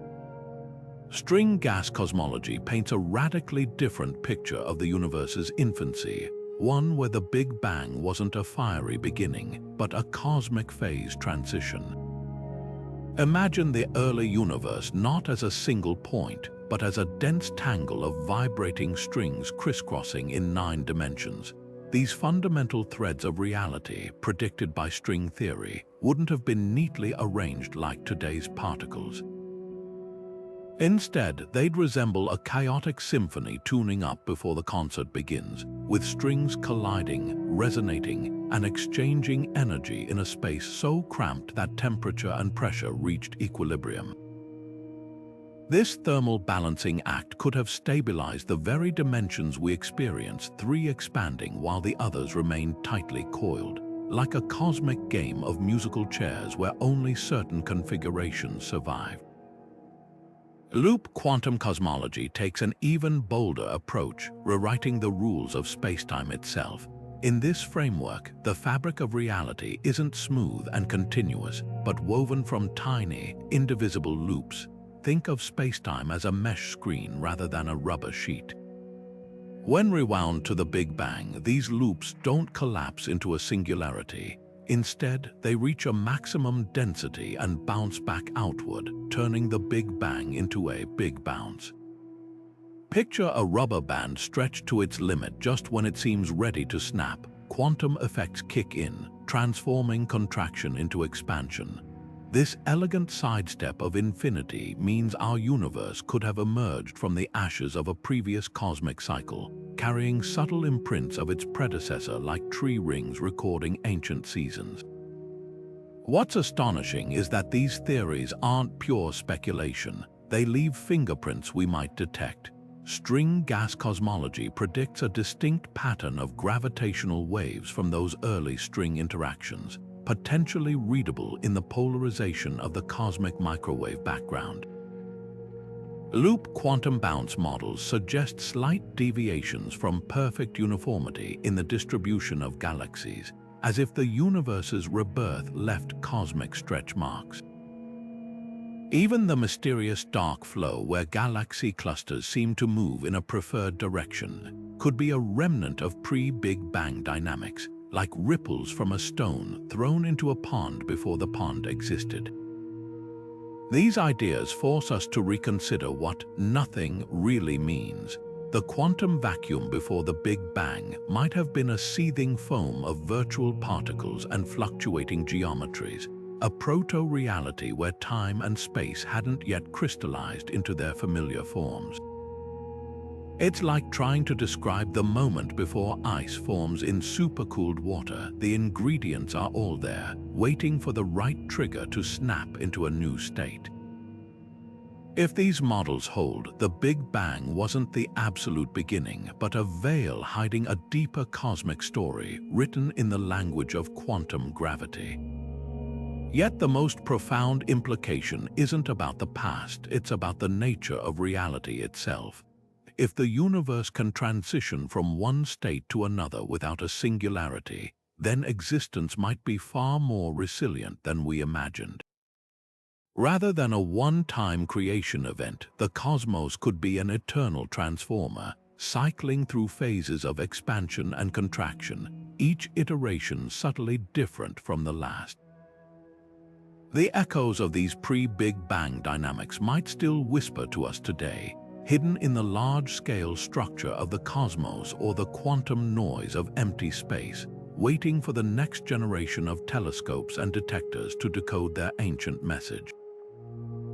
String gas cosmology paints a radically different picture of the universe's infancy, one where the Big Bang wasn't a fiery beginning, but a cosmic phase transition. Imagine the early universe not as a single point, but as a dense tangle of vibrating strings crisscrossing in 9 dimensions. These fundamental threads of reality, predicted by string theory, wouldn't have been neatly arranged like today's particles. Instead, they'd resemble a chaotic symphony tuning up before the concert begins, with strings colliding, resonating, and exchanging energy in a space so cramped that temperature and pressure reached equilibrium. This thermal balancing act could have stabilized the very dimensions we experience, 3 expanding while the others remained tightly coiled, like a cosmic game of musical chairs where only certain configurations survive. Loop quantum cosmology takes an even bolder approach, rewriting the rules of spacetime itself. In this framework, the fabric of reality isn't smooth and continuous, but woven from tiny, indivisible loops. Think of spacetime as a mesh screen rather than a rubber sheet. When rewound to the Big Bang, these loops don't collapse into a singularity. Instead, they reach a maximum density and bounce back outward, turning the Big Bang into a big bounce. Picture a rubber band stretched to its limit just when it seems ready to snap. Quantum effects kick in, transforming contraction into expansion. This elegant sidestep of infinity means our universe could have emerged from the ashes of a previous cosmic cycle, carrying subtle imprints of its predecessor like tree rings recording ancient seasons. What's astonishing is that these theories aren't pure speculation. They leave fingerprints we might detect. String gas cosmology predicts a distinct pattern of gravitational waves from those early string interactions, potentially readable in the polarization of the cosmic microwave background. Loop quantum bounce models suggest slight deviations from perfect uniformity in the distribution of galaxies, as if the universe's rebirth left cosmic stretch marks. Even the mysterious dark flow where galaxy clusters seem to move in a preferred direction could be a remnant of pre-Big Bang dynamics, like ripples from a stone thrown into a pond before the pond existed. These ideas force us to reconsider what nothing really means. The quantum vacuum before the Big Bang might have been a seething foam of virtual particles and fluctuating geometries, a proto-reality where time and space hadn't yet crystallized into their familiar forms. It's like trying to describe the moment before ice forms in supercooled water. The ingredients are all there, waiting for the right trigger to snap into a new state. If these models hold, the Big Bang wasn't the absolute beginning, but a veil hiding a deeper cosmic story written in the language of quantum gravity. Yet the most profound implication isn't about the past, it's about the nature of reality itself. If the universe can transition from one state to another without a singularity, then existence might be far more resilient than we imagined. Rather than a one-time creation event, the cosmos could be an eternal transformer, cycling through phases of expansion and contraction, each iteration subtly different from the last. The echoes of these pre-Big Bang dynamics might still whisper to us today, hidden in the large-scale structure of the cosmos or the quantum noise of empty space, waiting for the next generation of telescopes and detectors to decode their ancient message.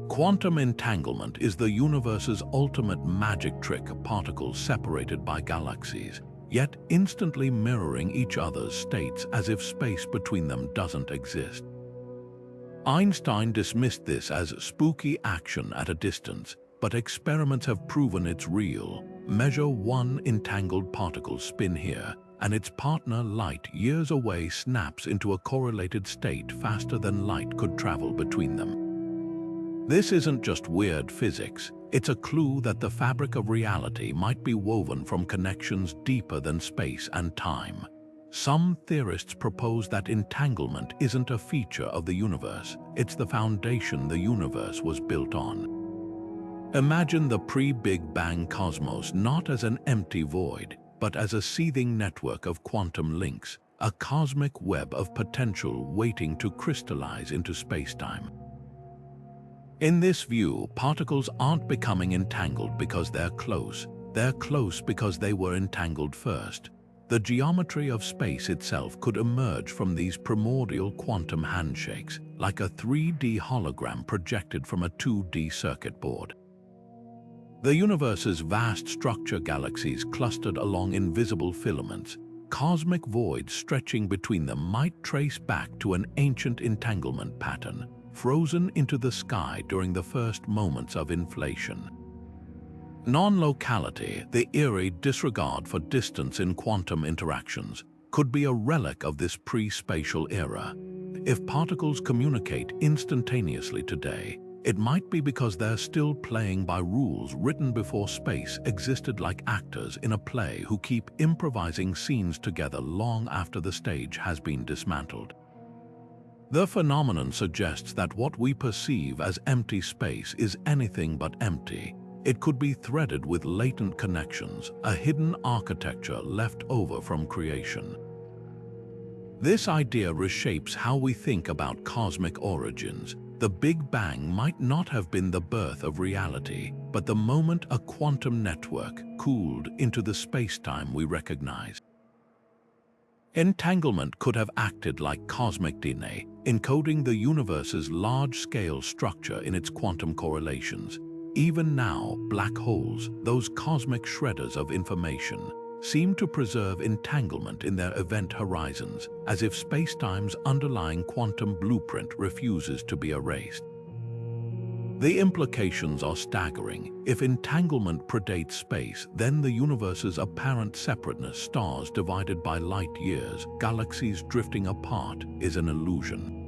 Quantum entanglement is the universe's ultimate magic trick, particles separated by galaxies, yet instantly mirroring each other's states as if space between them doesn't exist. Einstein dismissed this as spooky action at a distance, but experiments have proven it's real. Measure one entangled particle spin here, and its partner light years away snaps into a correlated state faster than light could travel between them. This isn't just weird physics, it's a clue that the fabric of reality might be woven from connections deeper than space and time. Some theorists propose that entanglement isn't a feature of the universe, it's the foundation the universe was built on. Imagine the pre-Big Bang cosmos not as an empty void, but as a seething network of quantum links, a cosmic web of potential waiting to crystallize into spacetime. In this view, particles aren't becoming entangled because they're close because they were entangled first. The geometry of space itself could emerge from these primordial quantum handshakes, like a 3D hologram projected from a 2D circuit board. The universe's vast structure, galaxies clustered along invisible filaments, cosmic voids stretching between them, might trace back to an ancient entanglement pattern, frozen into the sky during the first moments of inflation. Non-locality, the eerie disregard for distance in quantum interactions, could be a relic of this pre-spatial era. If particles communicate instantaneously today, it might be because they're still playing by rules written before space existed, like actors in a play who keep improvising scenes together long after the stage has been dismantled. The phenomenon suggests that what we perceive as empty space is anything but empty. It could be threaded with latent connections, a hidden architecture left over from creation. This idea reshapes how we think about cosmic origins. The Big Bang might not have been the birth of reality, but the moment a quantum network cooled into the space-time we recognize. Entanglement could have acted like cosmic DNA, encoding the universe's large-scale structure in its quantum correlations. Even now, black holes, those cosmic shredders of information, seem to preserve entanglement in their event horizons, as if spacetime's underlying quantum blueprint refuses to be erased. The implications are staggering. If entanglement predates space, then the universe's apparent separateness, stars divided by light years, galaxies drifting apart, is an illusion.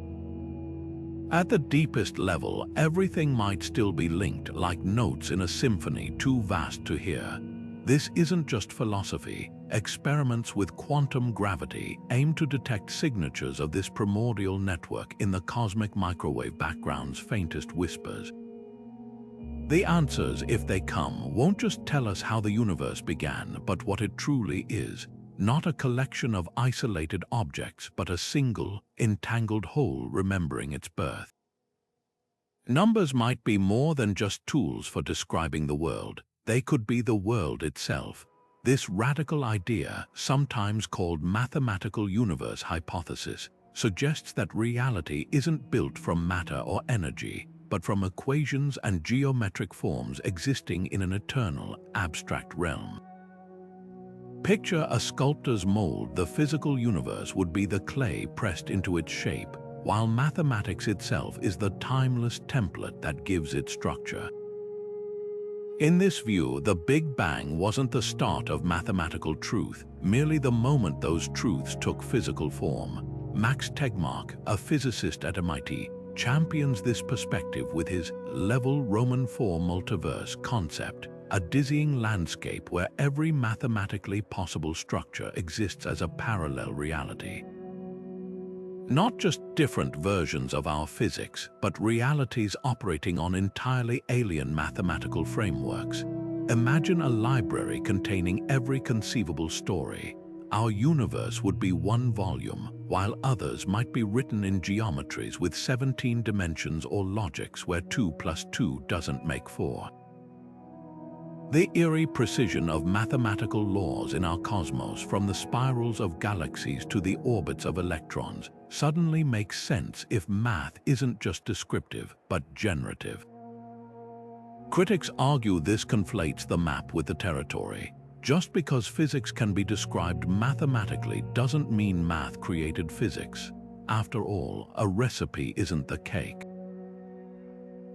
At the deepest level, everything might still be linked, like notes in a symphony too vast to hear. This isn't just philosophy. Experiments with quantum gravity aim to detect signatures of this primordial network in the cosmic microwave background's faintest whispers. The answers, if they come, won't just tell us how the universe began, but what it truly is. Not a collection of isolated objects, but a single, entangled whole remembering its birth. Numbers might be more than just tools for describing the world. They could be the world itself. This radical idea, sometimes called mathematical universe hypothesis, suggests that reality isn't built from matter or energy, but from equations and geometric forms existing in an eternal, abstract realm. Picture a sculptor's mold. The physical universe would be the clay pressed into its shape, while mathematics itself is the timeless template that gives it structure. In this view, the Big Bang wasn't the start of mathematical truth, merely the moment those truths took physical form. Max Tegmark, a physicist at MIT, champions this perspective with his level Roman IV multiverse concept, a dizzying landscape where every mathematically possible structure exists as a parallel reality. Not just different versions of our physics, but realities operating on entirely alien mathematical frameworks. Imagine a library containing every conceivable story. Our universe would be one volume, while others might be written in geometries with 17 dimensions or logics where 2 + 2 doesn't make 4. The eerie precision of mathematical laws in our cosmos, from the spirals of galaxies to the orbits of electrons, suddenly makes sense if math isn't just descriptive, but generative. Critics argue this conflates the map with the territory. Just because physics can be described mathematically doesn't mean math created physics. After all, a recipe isn't the cake.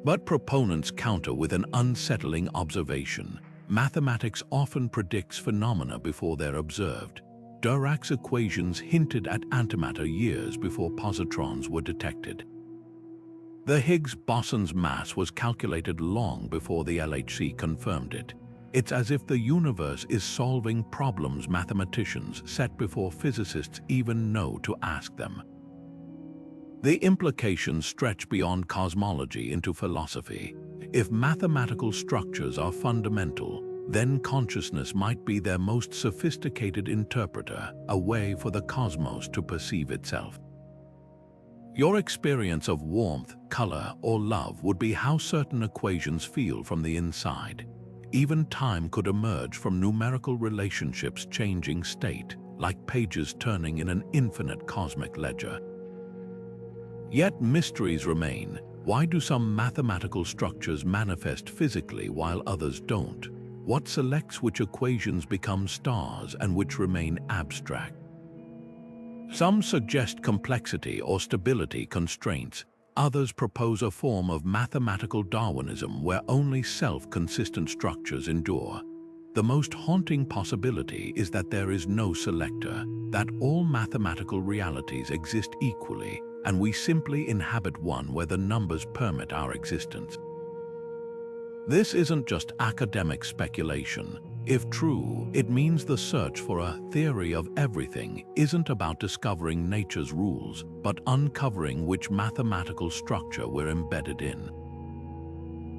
But proponents counter with an unsettling observation. Mathematics often predicts phenomena before they're observed. Dirac's equations hinted at antimatter years before positrons were detected. The Higgs boson's mass was calculated long before the LHC confirmed it. It's as if the universe is solving problems mathematicians set before physicists even know to ask them. The implications stretch beyond cosmology into philosophy. If mathematical structures are fundamental, then consciousness might be their most sophisticated interpreter, a way for the cosmos to perceive itself. Your experience of warmth, color, or love would be how certain equations feel from the inside. Even time could emerge from numerical relationships changing state, like pages turning in an infinite cosmic ledger. Yet mysteries remain. Why do some mathematical structures manifest physically while others don't? What selects which equations become stars and which remain abstract? Some suggest complexity or stability constraints. Others propose a form of mathematical Darwinism where only self-consistent structures endure. The most haunting possibility is that there is no selector, that all mathematical realities exist equally, and we simply inhabit one where the numbers permit our existence. This isn't just academic speculation. If true, it means the search for a theory of everything isn't about discovering nature's rules, but uncovering which mathematical structure we're embedded in.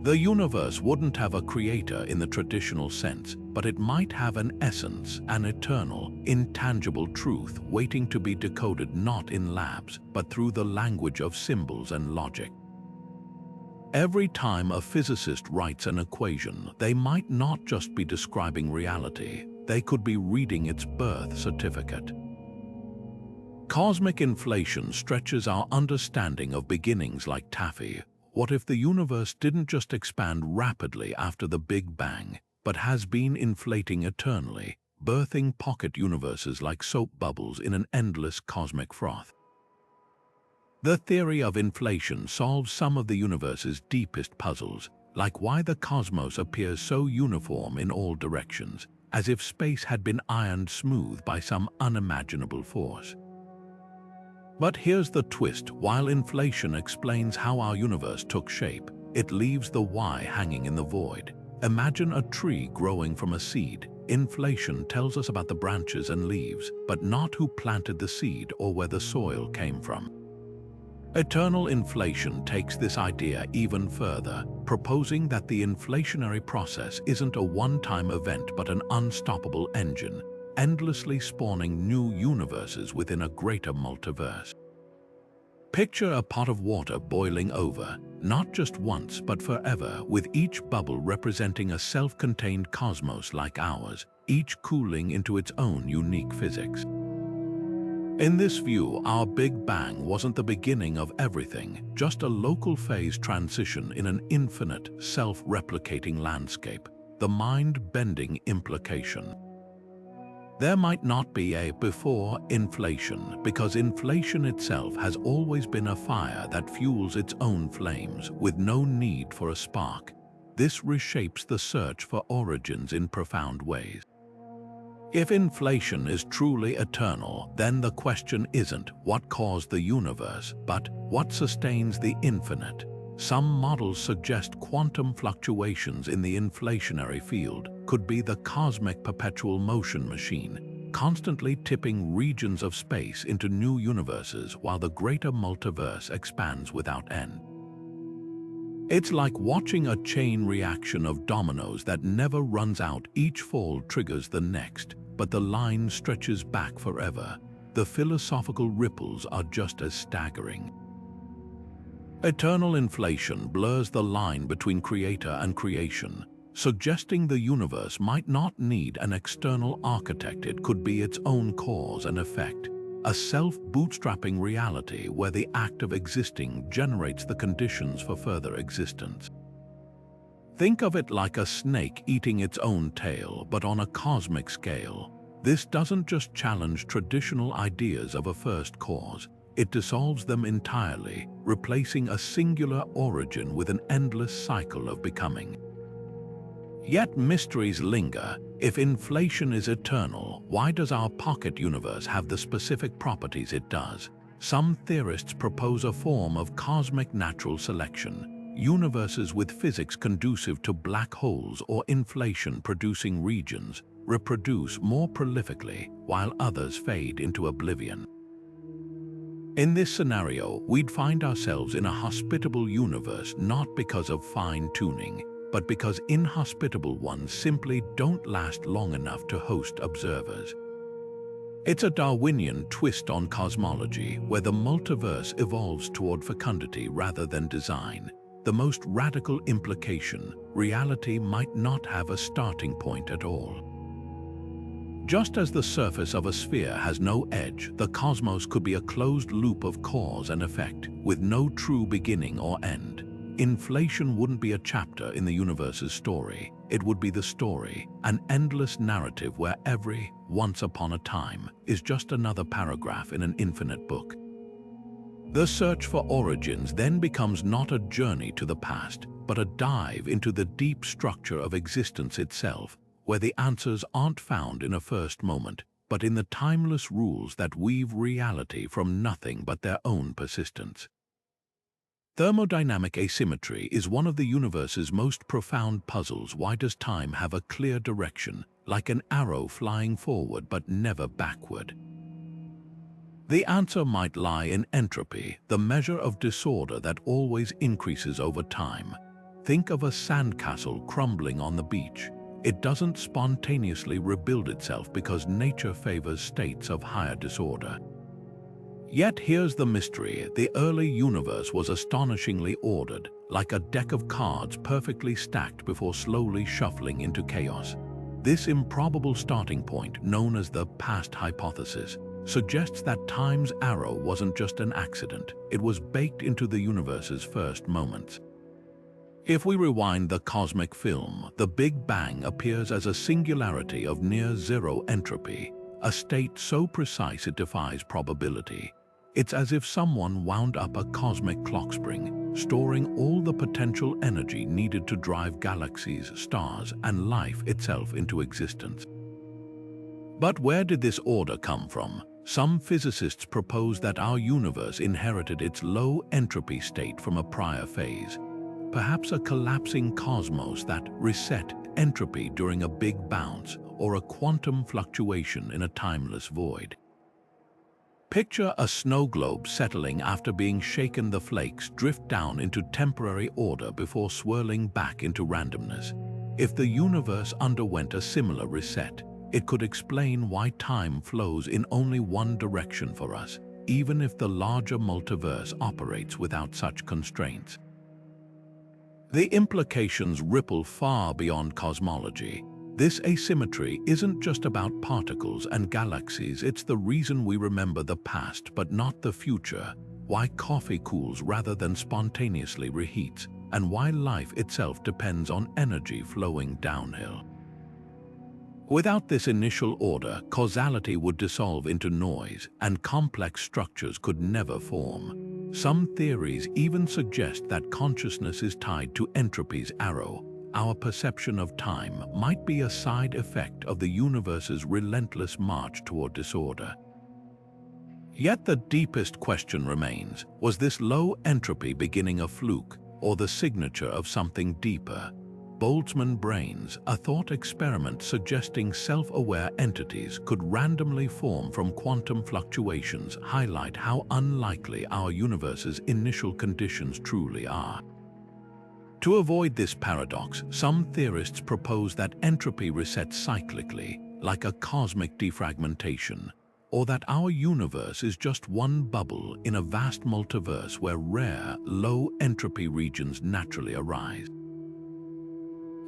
The universe wouldn't have a creator in the traditional sense, but it might have an essence, an eternal, intangible truth waiting to be decoded not in labs, but through the language of symbols and logic. Every time a physicist writes an equation, they might not just be describing reality, they could be reading its birth certificate. Cosmic inflation stretches our understanding of beginnings like taffy. What if the universe didn't just expand rapidly after the Big Bang, but has been inflating eternally, birthing pocket universes like soap bubbles in an endless cosmic froth? The theory of inflation solves some of the universe's deepest puzzles, like why the cosmos appears so uniform in all directions, as if space had been ironed smooth by some unimaginable force. But here's the twist: while inflation explains how our universe took shape, it leaves the why hanging in the void. Imagine a tree growing from a seed. Inflation tells us about the branches and leaves, but not who planted the seed or where the soil came from. Eternal inflation takes this idea even further, proposing that the inflationary process isn't a one-time event but an unstoppable engine, endlessly spawning new universes within a greater multiverse. Picture a pot of water boiling over, not just once but forever, with each bubble representing a self-contained cosmos like ours, each cooling into its own unique physics. In this view, our Big Bang wasn't the beginning of everything, just a local phase transition in an infinite, self-replicating landscape, the mind-bending implication. There might not be a before inflation, because inflation itself has always been a fire that fuels its own flames, with no need for a spark. This reshapes the search for origins in profound ways. If inflation is truly eternal, then the question isn't what caused the universe, but what sustains the infinite. Some models suggest quantum fluctuations in the inflationary field could be the cosmic perpetual motion machine, constantly tipping regions of space into new universes while the greater multiverse expands without end. It's like watching a chain reaction of dominoes that never runs out. Each fall triggers the next, but the line stretches back forever. The philosophical ripples are just as staggering. Eternal inflation blurs the line between creator and creation, suggesting the universe might not need an external architect. It could be its own cause and effect, a self-bootstrapping reality where the act of existing generates the conditions for further existence. Think of it like a snake eating its own tail, but on a cosmic scale. This doesn't just challenge traditional ideas of a first cause, it dissolves them entirely, replacing a singular origin with an endless cycle of becoming. Yet mysteries linger. If inflation is eternal, why does our pocket universe have the specific properties it does? Some theorists propose a form of cosmic natural selection, universes with physics conducive to black holes or inflation-producing regions reproduce more prolifically, while others fade into oblivion. In this scenario, we'd find ourselves in a hospitable universe not because of fine-tuning, but because inhospitable ones simply don't last long enough to host observers. It's a Darwinian twist on cosmology, where the multiverse evolves toward fecundity rather than design. The most radical implication: reality might not have a starting point at all. Just as the surface of a sphere has no edge, the cosmos could be a closed loop of cause and effect, with no true beginning or end. Inflation wouldn't be a chapter in the universe's story. It would be the story, an endless narrative where every once upon a time is just another paragraph in an infinite book. The search for origins then becomes not a journey to the past, but a dive into the deep structure of existence itself, where the answers aren't found in a first moment, but in the timeless rules that weave reality from nothing but their own persistence. Thermodynamic asymmetry is one of the universe's most profound puzzles. Why does time have a clear direction, like an arrow flying forward but never backward? The answer might lie in entropy, the measure of disorder that always increases over time. Think of a sandcastle crumbling on the beach. It doesn't spontaneously rebuild itself because nature favors states of higher disorder. Yet here's the mystery: the early universe was astonishingly ordered, like a deck of cards perfectly stacked before slowly shuffling into chaos. This improbable starting point, known as the past hypothesis, suggests that time's arrow wasn't just an accident, it was baked into the universe's first moments. If we rewind the cosmic film, the Big Bang appears as a singularity of near-zero entropy, a state so precise it defies probability. It's as if someone wound up a cosmic clock spring, storing all the potential energy needed to drive galaxies, stars, and life itself into existence. But where did this order come from? Some physicists propose that our universe inherited its low entropy state from a prior phase. Perhaps a collapsing cosmos that reset entropy during a big bounce, or a quantum fluctuation in a timeless void. Picture a snow globe settling after being shaken. The flakes drift down into temporary order before swirling back into randomness. If the universe underwent a similar reset, it could explain why time flows in only one direction for us, even if the larger multiverse operates without such constraints. The implications ripple far beyond cosmology. This asymmetry isn't just about particles and galaxies, it's the reason we remember the past but not the future, why coffee cools rather than spontaneously reheats, and why life itself depends on energy flowing downhill. Without this initial order, causality would dissolve into noise, and complex structures could never form. Some theories even suggest that consciousness is tied to entropy's arrow. Our perception of time might be a side effect of the universe's relentless march toward disorder. Yet the deepest question remains: was this low entropy beginning a fluke, or the signature of something deeper? Boltzmann brains, a thought experiment suggesting self-aware entities could randomly form from quantum fluctuations, highlight how unlikely our universe's initial conditions truly are. To avoid this paradox, some theorists propose that entropy resets cyclically, like a cosmic defragmentation, or that our universe is just one bubble in a vast multiverse where rare, low-entropy regions naturally arise.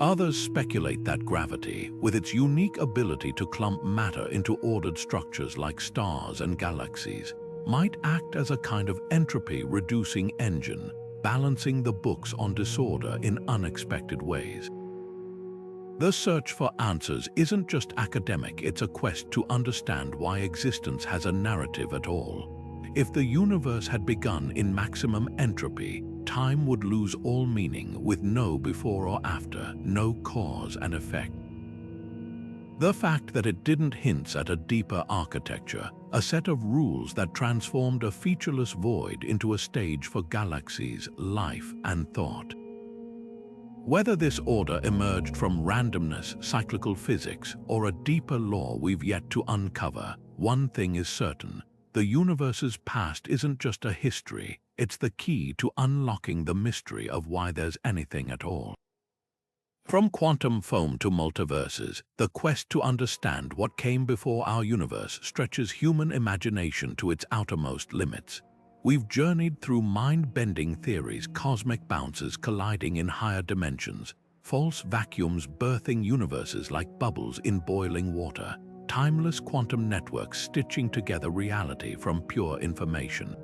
Others speculate that gravity, with its unique ability to clump matter into ordered structures like stars and galaxies, might act as a kind of entropy-reducing engine, balancing the books on disorder in unexpected ways. The search for answers isn't just academic, it's a quest to understand why existence has a narrative at all. If the universe had begun in maximum entropy, time would lose all meaning, with no before or after, no cause and effect. The fact that it didn't hints at a deeper architecture, a set of rules that transformed a featureless void into a stage for galaxies, life, and thought. Whether this order emerged from randomness, cyclical physics, or a deeper law we've yet to uncover, one thing is certain: the universe's past isn't just a history, it's the key to unlocking the mystery of why there's anything at all. From quantum foam to multiverses, the quest to understand what came before our universe stretches human imagination to its outermost limits. We've journeyed through mind-bending theories, cosmic bounces colliding in higher dimensions, false vacuums birthing universes like bubbles in boiling water, timeless quantum networks stitching together reality from pure information.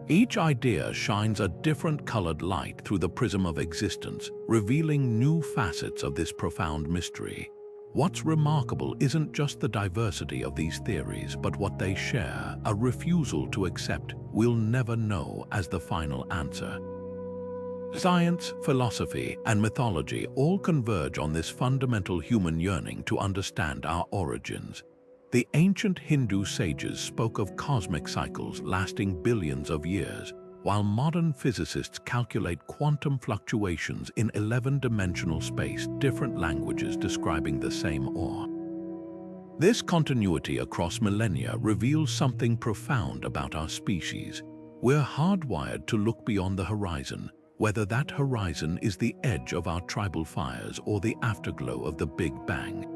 Each idea shines a different colored light through the prism of existence, revealing new facets of this profound mystery. What's remarkable isn't just the diversity of these theories, but what they share, a refusal to accept we'll never know as the final answer. Science, philosophy, and mythology all converge on this fundamental human yearning to understand our origins. The ancient Hindu sages spoke of cosmic cycles lasting billions of years, while modern physicists calculate quantum fluctuations in 11-dimensional space, different languages describing the same awe. This continuity across millennia reveals something profound about our species. We're hardwired to look beyond the horizon, whether that horizon is the edge of our tribal fires or the afterglow of the Big Bang.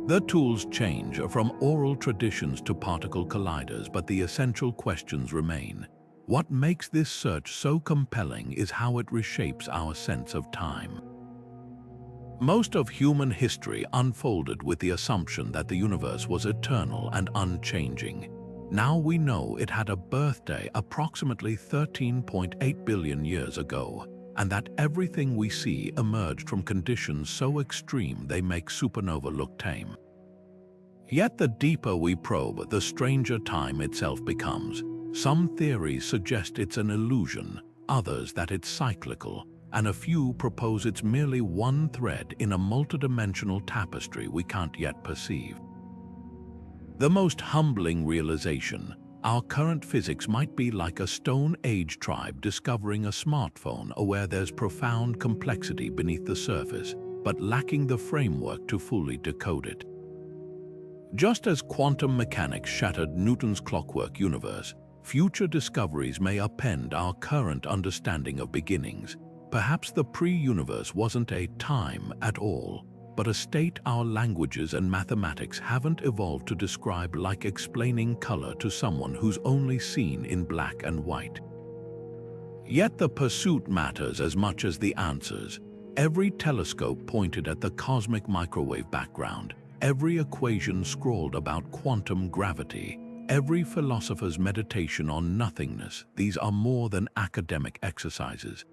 The tools change from oral traditions to particle colliders, but the essential questions remain. What makes this search so compelling is how it reshapes our sense of time. Most of human history unfolded with the assumption that the universe was eternal and unchanging. Now we know it had a birthday approximately 13.8 billion years ago, and that everything we see emerged from conditions so extreme they make supernova look tame. Yet the deeper we probe, the stranger time itself becomes. Some theories suggest it's an illusion, others that it's cyclical, and a few propose it's merely one thread in a multidimensional tapestry we can't yet perceive. The most humbling realization: our current physics might be like a Stone Age tribe discovering a smartphone, aware there's profound complexity beneath the surface, but lacking the framework to fully decode it. Just as quantum mechanics shattered Newton's clockwork universe, future discoveries may upend our current understanding of beginnings. Perhaps the pre-universe wasn't a time at all, but a state our languages and mathematics haven't evolved to describe, like explaining color to someone who's only seen in black and white. Yet the pursuit matters as much as the answers. Every telescope pointed at the cosmic microwave background, every equation scrawled about quantum gravity, every philosopher's meditation on nothingness. These are more than academic exercises.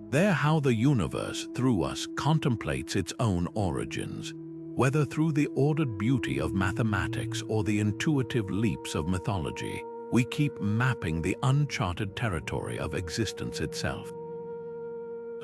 They're how the universe, through us, contemplates its own origins. Whether through the ordered beauty of mathematics or the intuitive leaps of mythology, we keep mapping the uncharted territory of existence itself.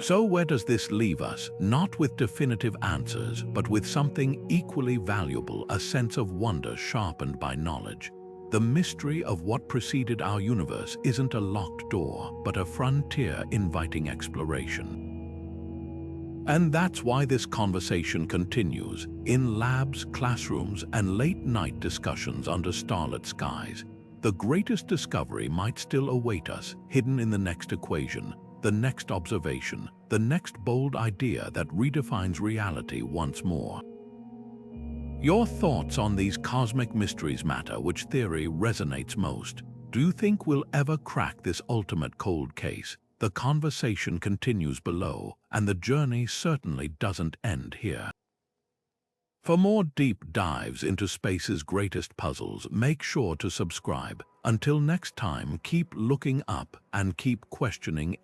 So where does this leave us? Not with definitive answers, but with something equally valuable, a sense of wonder sharpened by knowledge. The mystery of what preceded our universe isn't a locked door, but a frontier inviting exploration. And that's why this conversation continues, in labs, classrooms, and late-night discussions under starlit skies. The greatest discovery might still await us, hidden in the next equation, the next observation, the next bold idea that redefines reality once more. Your thoughts on these cosmic mysteries matter. Which theory resonates most? Do you think we'll ever crack this ultimate cold case? The conversation continues below, and the journey certainly doesn't end here. For more deep dives into space's greatest puzzles, make sure to subscribe. Until next time, keep looking up and keep questioning